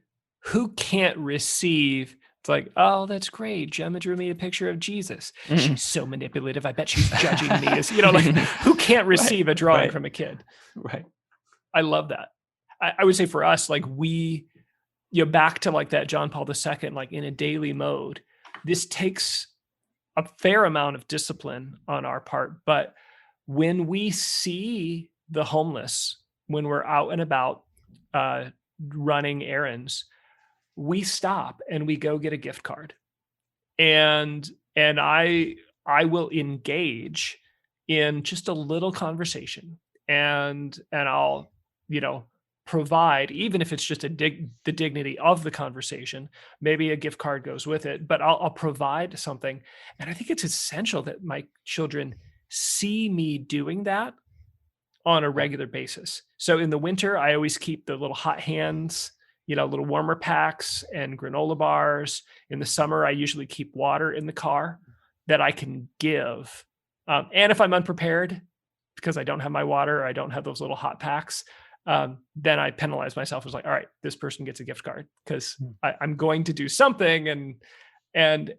Speaker 2: who can't receive? It's like, oh, that's great. Gemma drew me a picture of Jesus. She's so manipulative. I bet she's judging me as, who can't receive a drawing from a kid?
Speaker 3: Right.
Speaker 2: I love that. I would say for us, back to that John Paul II, in a daily mode, this takes a fair amount of discipline on our part. But when we see the homeless, when we're out and about running errands, we stop and we go get a gift card, and I will engage in just a little conversation, and I'll provide, even if it's just the dignity of the conversation. Maybe a gift card goes with it, but I'll provide something. And I think it's essential that my children see me doing that on a regular basis. So in the winter, I always keep the little hot hands, little warmer packs and granola bars. In the summer, I usually keep water in the car that I can give. And if I'm unprepared because I don't have my water, or I don't have those little hot packs, then I penalize myself. It's like, all right, this person gets a gift card because I'm going to do something. And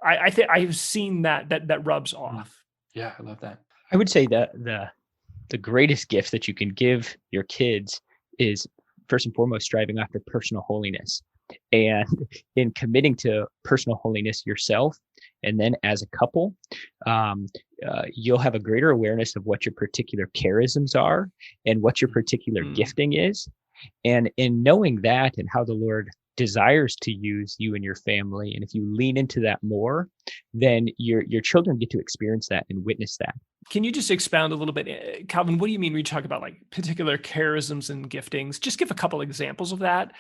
Speaker 2: I think I've seen that rubs off.
Speaker 3: Yeah, I love that.
Speaker 4: I would say that the greatest gift that you can give your kids is, first and foremost, striving after personal holiness. And in committing to personal holiness yourself, and then as a couple, um, you'll have a greater awareness of what your particular charisms are and what your particular
Speaker 2: Mm.
Speaker 4: gifting is. And in knowing that and how the Lord desires to use you and your family, and if you lean into that more, then your children get to experience that and witness that.
Speaker 2: Can you just expound a little bit, Calvin? What do you mean when you talk about like particular charisms and giftings? Just give a couple examples of that,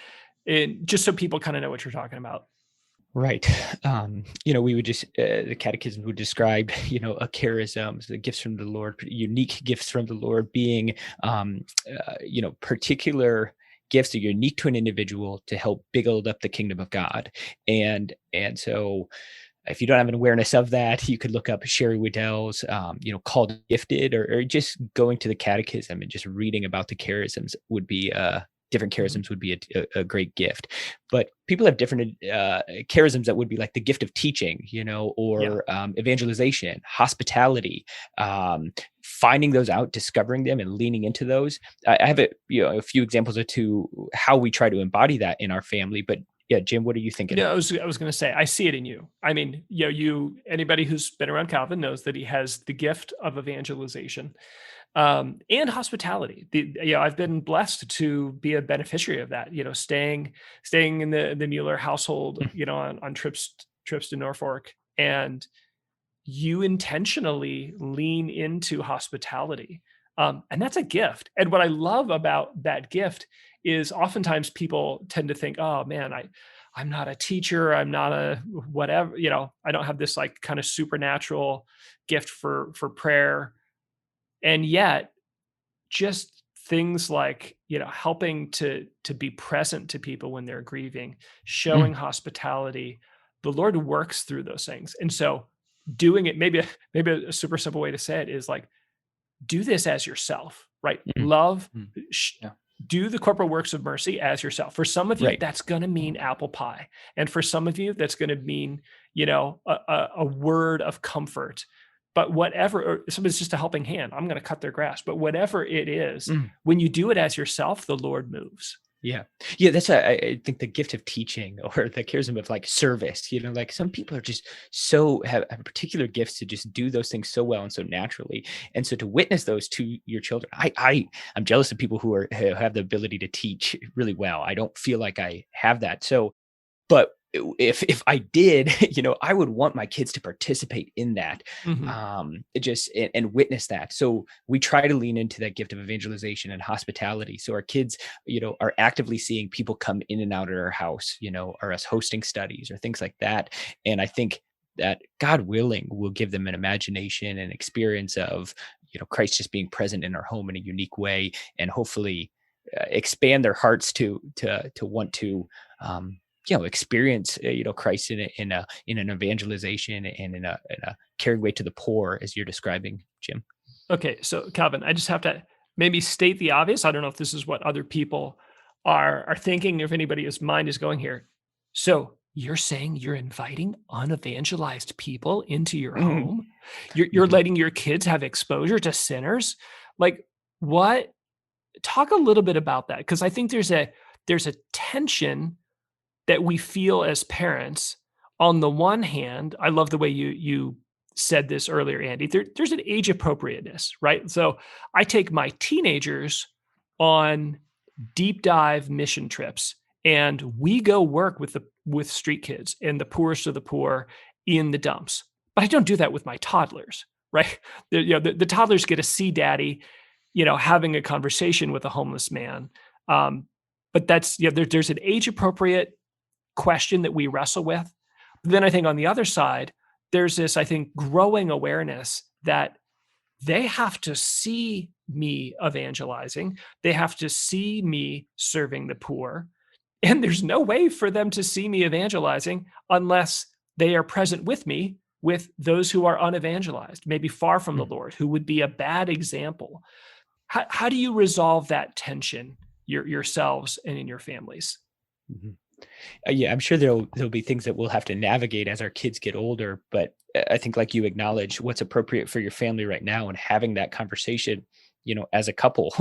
Speaker 2: and just so people kind of know what you're talking about.
Speaker 4: Right. We would just, the catechism would describe, a charism, the gifts from the Lord, unique gifts from the Lord being, particular gifts that are unique to an individual to help build up the kingdom of God. And so if you don't have an awareness of that, you could look up Sherry Weddell's, called gifted, or just going to the catechism and just reading about the charisms would be, different charisms would be a great gift. But people have different charisms that would be like the gift of teaching, or evangelization, hospitality, finding those out, discovering them, and leaning into those. I have a few examples of how we try to embody that in our family. But yeah, Jim, what are you thinking?
Speaker 2: I was going to say, I see it in you. I mean, anybody who's been around Calvin knows that he has the gift of evangelization. And hospitality. I've been blessed to be a beneficiary of that. Staying in the Mueller household. On trips to Norfolk, and you intentionally lean into hospitality, and that's a gift. And what I love about that gift is oftentimes people tend to think, "Oh man, I'm not a teacher. I'm not a whatever. I don't have this like kind of supernatural gift for prayer." And yet, just things like helping to be present to people when they're grieving, showing hospitality, the Lord works through those things. And so, doing it, maybe a super simple way to say it is like, do this as yourself, right? Love,
Speaker 3: Yeah.
Speaker 2: do the corporal works of mercy as yourself. For some of you,
Speaker 4: Right.
Speaker 2: that's going to mean apple pie, and for some of you, that's going to mean a word of comfort. But whatever, or somebody's just a helping hand, I'm going to cut their grass. But whatever it is, when you do it as yourself, the Lord moves.
Speaker 4: Yeah. That's I think the gift of teaching, or the charism of like service, like some people are just have particular gifts to just do those things so well and so naturally. And so to witness those to your children, I'm jealous of people who have the ability to teach really well. I don't feel like I have that. So, but if I did, I would want my kids to participate in that, and witness that. So we try to lean into that gift of evangelization and hospitality. So our kids, are actively seeing people come in and out of our house, or us hosting studies or things like that. And I think that, God willing, will give them an imagination and experience of, Christ just being present in our home in a unique way, and hopefully expand their hearts to want to, experience, Christ in an evangelization and in a carrying way to the poor, as you're describing, Jim.
Speaker 2: Okay, so Calvin, I just have to maybe state the obvious. I don't know if this is what other people are thinking, if anybody's mind is going here. So you're saying you're inviting unevangelized people into your home? You're letting your kids have exposure to sinners? Like, what? Talk a little bit about that, because I think there's a tension that we feel as parents. On the one hand, I love the way you said this earlier, Andy. There's an age appropriateness, right? So I take my teenagers on deep dive mission trips, and we go work with street kids and the poorest of the poor in the dumps. But I don't do that with my toddlers, right? The toddlers get to see daddy, having a conversation with a homeless man. But that's, there's an age appropriate question that we wrestle with. But then I think on the other side, there's this, I think, growing awareness that they have to see me evangelizing. They have to see me serving the poor. And there's no way for them to see me evangelizing unless they are present with me, with those who are unevangelized, maybe far from the Lord, who would be a bad example. How do you resolve that tension yourselves and in your families?
Speaker 4: Yeah, I'm sure there'll be things that we'll have to navigate as our kids get older, but I think, like you acknowledge, what's appropriate for your family right now, and having that conversation as a couple,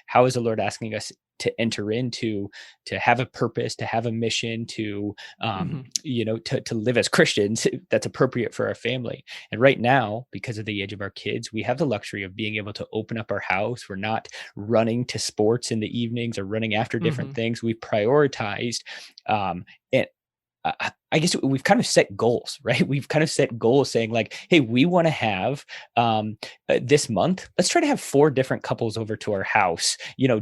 Speaker 4: how is the Lord asking us to enter into, to have a purpose, to have a mission, to to live as Christians that's appropriate for our family. And right now, because of the age of our kids, we have the luxury of being able to open up our house. We're not running to sports in the evenings or running after different things. We've prioritized, and I guess we've kind of set goals, right? We've kind of set goals saying like, hey, we want to have this month, let's try to have 4 different couples over to our house,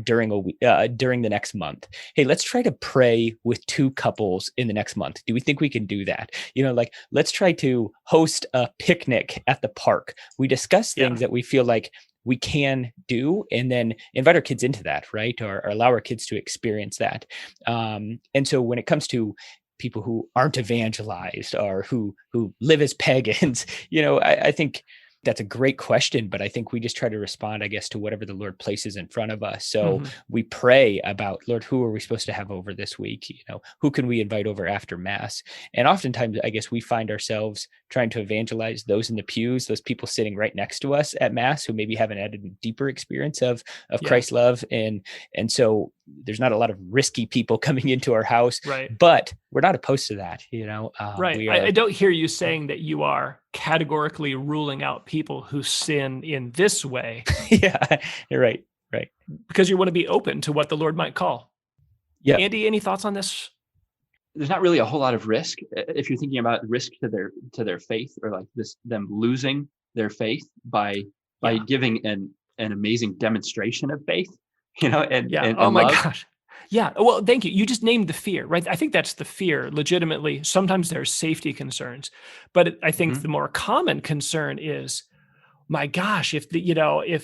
Speaker 4: during a week, during the next month. Hey, let's try to pray with 2 couples in the next month. Do we think we can do that? Let's try to host a picnic at the park. We discuss things that we feel like we can do, and then invite our kids into that, right? Or allow our kids to experience that. And so when it comes to people who aren't evangelized or who live as pagans, I think that's a great question, but I think we just try to respond, I guess, to whatever the Lord places in front of us. So we pray about, Lord, who are we supposed to have over this week? Who can we invite over after Mass? And oftentimes, I guess we find ourselves trying to evangelize those in the pews, those people sitting right next to us at Mass who maybe haven't had a deeper experience of Christ's love. And so there's not a lot of risky people coming into our house,
Speaker 2: right?
Speaker 4: But we're not opposed to that,
Speaker 2: right. I don't hear you saying that you are categorically ruling out people who sin in this way.
Speaker 4: Yeah, you're right.
Speaker 2: Because you want to be open to what the Lord might call.
Speaker 4: Yeah.
Speaker 2: Andy, any thoughts on this?
Speaker 3: There's not really a whole lot of risk if you're thinking about risk to their faith, or like them losing their faith by giving an amazing demonstration of faith, and
Speaker 2: oh my
Speaker 3: love.
Speaker 2: gosh. Yeah. Well, thank you. You just named the fear, right? I think that's the fear. Legitimately, sometimes there's safety concerns, but I think the more common concern is, my gosh, if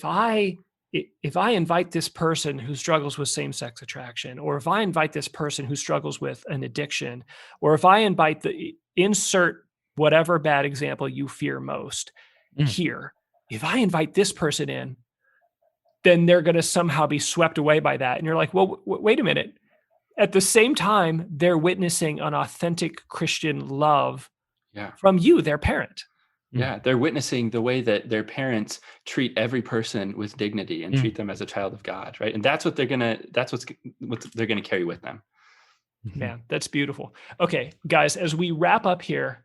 Speaker 2: I invite this person who struggles with same-sex attraction, or if I invite this person who struggles with an addiction, or if I invite insert whatever bad example you fear most here, if I invite this person in, then they're going to somehow be swept away by that. And you're like, well, wait a minute. At the same time, they're witnessing an authentic Christian love from you, their parent.
Speaker 3: Yeah, they're witnessing the way that their parents treat every person with dignity and treat them as a child of God, right? And that's what they're gonna carry with them.
Speaker 2: Man, that's beautiful. Okay, guys, as we wrap up here,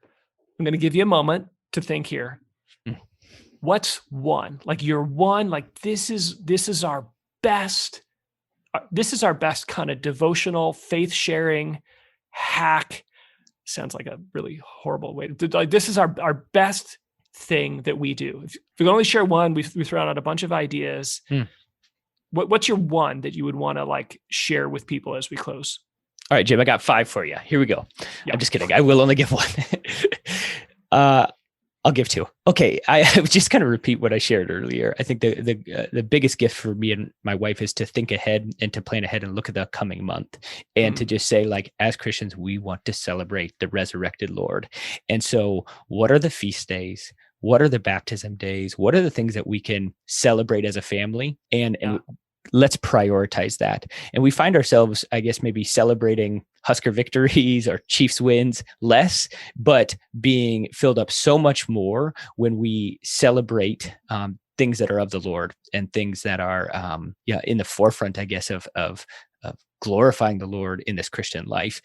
Speaker 2: I'm going to give you a moment to think here. What's one? Like your one, like this is our best. This is our best kind of devotional, faith sharing hack. Sounds like a really horrible way to, like, this is our best thing that we do. If we can only share one, we've thrown out a bunch of ideas. What's your one that you would want to like share with people as we close?
Speaker 4: All right, Jim, I got 5 for you. Here we go. Yeah. I'm just kidding. I will only give 1. I'll give 2. Okay, I would just kind of repeat what I shared earlier. I think the biggest gift for me and my wife is to think ahead and to plan ahead and look at the coming month, and to just say, like, as Christians, we want to celebrate the resurrected Lord. And so what are the feast days? What are the baptism days? What are the things that we can celebrate as a family? And let's prioritize that. And we find ourselves, I guess, maybe celebrating Husker victories or Chiefs wins less, but being filled up so much more when we celebrate things that are of the Lord and things that are in the forefront, I guess, of glorifying the Lord in this Christian life.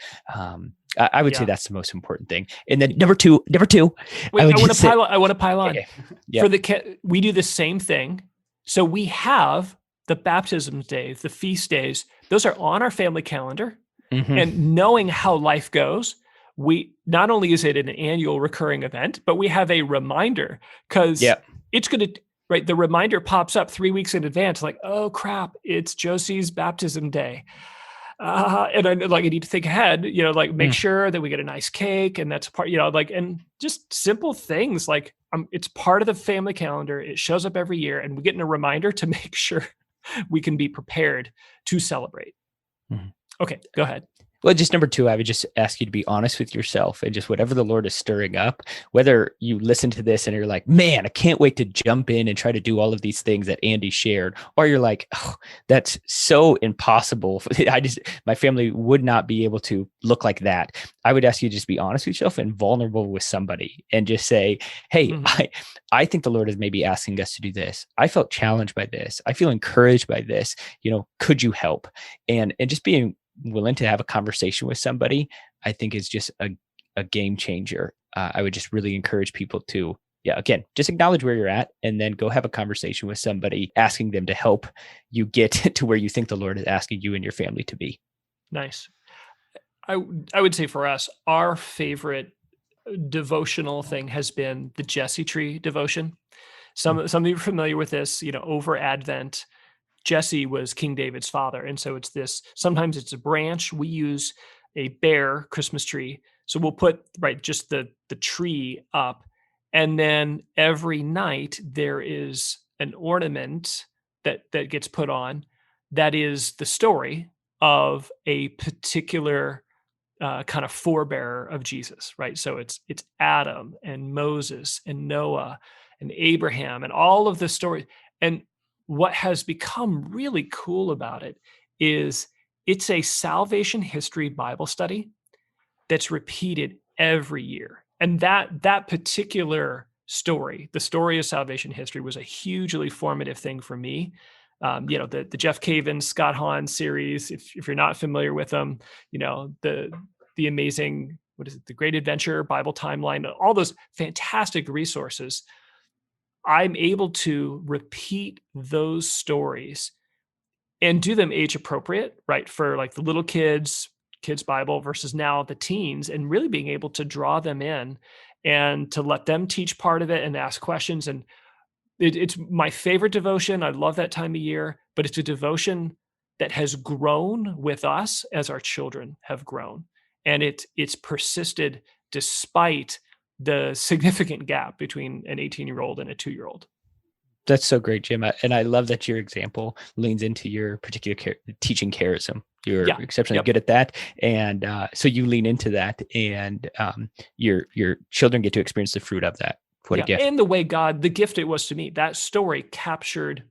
Speaker 4: I would say that's the most important thing. And then number two.
Speaker 2: Wait, I want to pile on.
Speaker 4: Okay. Yep.
Speaker 2: We do the same thing. So we have the baptism days, the feast days, those are on our family calendar. And knowing how life goes, we not only is it an annual recurring event, but we have a reminder, because it's going to, right? The reminder pops up 3 weeks in advance, like, oh crap, it's Josie's baptism day. And I need to think ahead, make sure that we get a nice cake, and that's part, and just simple things like it's part of the family calendar. It shows up every year, and we get a reminder to make sure we can be prepared to celebrate. Okay, go ahead.
Speaker 4: Well, just number two, I would just ask you to be honest with yourself and just whatever the Lord is stirring up, whether you listen to this and you're like, man, I can't wait to jump in and try to do all of these things that Andy shared, or you're like, oh, that's so impossible. My family would not be able to look like that. I would ask you to just be honest with yourself and vulnerable with somebody and just say, hey, I think the Lord is maybe asking us to do this. I felt challenged by this. I feel encouraged by this. Could you help? And just being willing to have a conversation with somebody, I think is just a game changer. I would just really encourage people to, again, just acknowledge where you're at and then go have a conversation with somebody, asking them to help you get to where you think the Lord is asking you and your family to be.
Speaker 2: Nice. I would say for us, our favorite devotional thing has been the Jesse Tree devotion. Some of you are familiar with this, over Advent, Jesse was King David's father. And so sometimes it's a branch. We use a bare Christmas tree. So we'll put, just the tree up. And then every night there is an ornament that gets put on that is the story of a particular kind of forebearer of Jesus, right? So it's Adam and Moses and Noah and Abraham and all of the stories. And what has become really cool about it is it's a salvation history Bible study that's repeated every year. And that particular story, the story of salvation history, was a hugely formative thing for me. The Jeff Cavins, Scott Hahn series, if you're not familiar with them, the amazing, The Great Adventure, Bible Timeline, all those fantastic resources. I'm able to repeat those stories and do them age appropriate, right? For like the little kids Bible versus now the teens, and really being able to draw them in and to let them teach part of it and ask questions. And it's my favorite devotion. I love that time of year, but it's a devotion that has grown with us as our children have grown. And it's persisted despite the significant gap between an 18-year-old and a 2-year-old.
Speaker 4: That's so great, Jim. And I love that your example leans into your particular teaching charism. You're exceptionally good at that. And so you lean into that, and your children get to experience the fruit of that. What a gift.
Speaker 2: And the way the gift it was to me, that story captured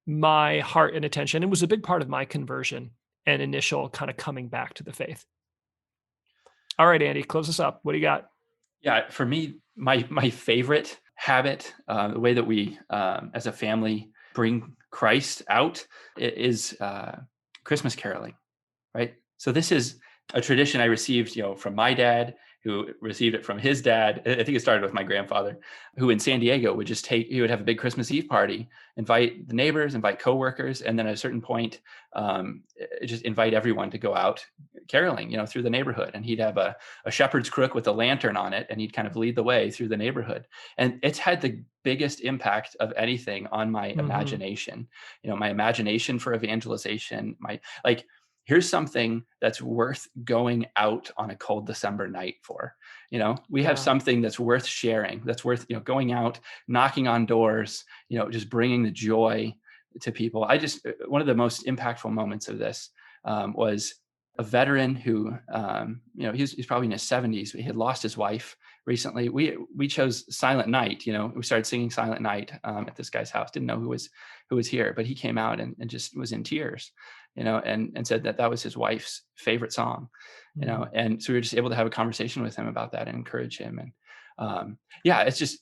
Speaker 2: my heart and attention. It was a big part of my conversion and initial kind of coming back to the faith. All right, Andy, close us up. What do you got?
Speaker 3: Yeah, for me, my favorite habit, the way that we as a family bring Christ out is Christmas caroling, right? So this is a tradition I received, from my dad, who received it from his dad. I think it started with my grandfather, who in San Diego he would have a big Christmas Eve party, invite the neighbors, invite coworkers, and then at a certain point, just invite everyone to go out caroling, through the neighborhood. And he'd have a shepherd's crook with a lantern on it, and he'd kind of lead the way through the neighborhood. And it's had the biggest impact of anything on my imagination, my imagination for evangelization, here's something that's worth going out on a cold December night for. We have something that's worth sharing, that's worth, going out, knocking on doors, just bringing the joy to people. One of the most impactful moments of this was a veteran who, he's probably in his 70s, but he had lost his wife recently. We chose Silent Night. We started singing Silent Night at this guy's house. Didn't know who was here, but he came out and just was in tears, and said that was his wife's favorite song, and so we were just able to have a conversation with him about that and encourage him. And it's just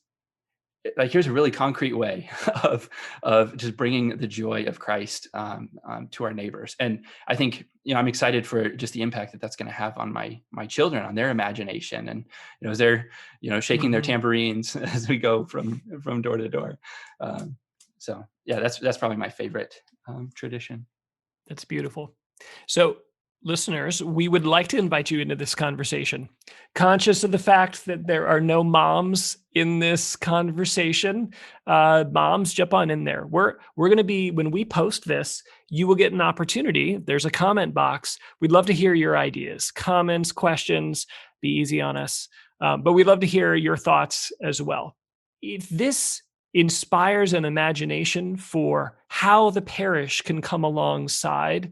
Speaker 3: here's a really concrete way of just bringing the joy of Christ to our neighbors. And I think, I'm excited for just the impact that that's going to have on my children, on their imagination. And, as they're, shaking their tambourines as we go from door to door. That's probably my favorite tradition.
Speaker 2: That's beautiful. So, listeners, we would like to invite you into this conversation. Conscious of the fact that there are no moms in this conversation, moms, jump on in there. We're going to be, when we post this, you will get an opportunity. There's a comment box. We'd love to hear your ideas, comments, questions. Be easy on us. But we'd love to hear your thoughts as well. If this inspires an imagination for how the parish can come alongside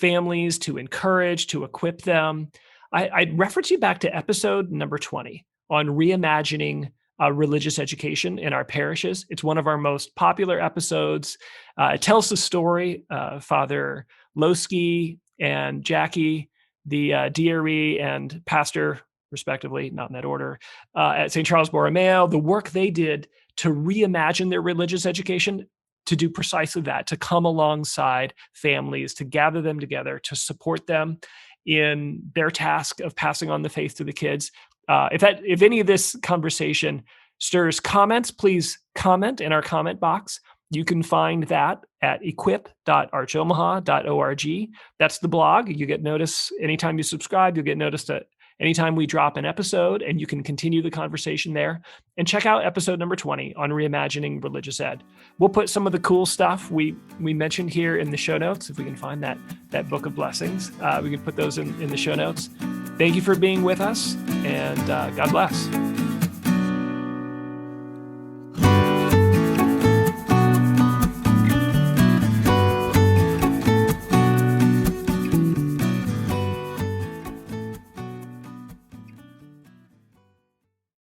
Speaker 2: families, to encourage, to equip them. I'd reference you back to episode number 20 on reimagining religious education in our parishes. It's one of our most popular episodes. It tells the story, Father Losky and Jackie, the DRE and pastor, respectively, not in that order, at St. Charles Borromeo, the work they did to reimagine their religious education, to do precisely that, to come alongside families, to gather them together, to support them in their task of passing on the faith to the kids. If any of this conversation stirs comments, please comment in our comment box. You can find that at equip.archomaha.org. That's the blog. You get notice anytime you subscribe. You'll get noticed at anytime we drop an episode, and you can continue the conversation there. And check out episode number 20 on reimagining religious ed. We'll put some of the cool stuff we mentioned here in the show notes. If we can find that book of blessings, we can put those in the show notes. Thank you for being with us, and God bless.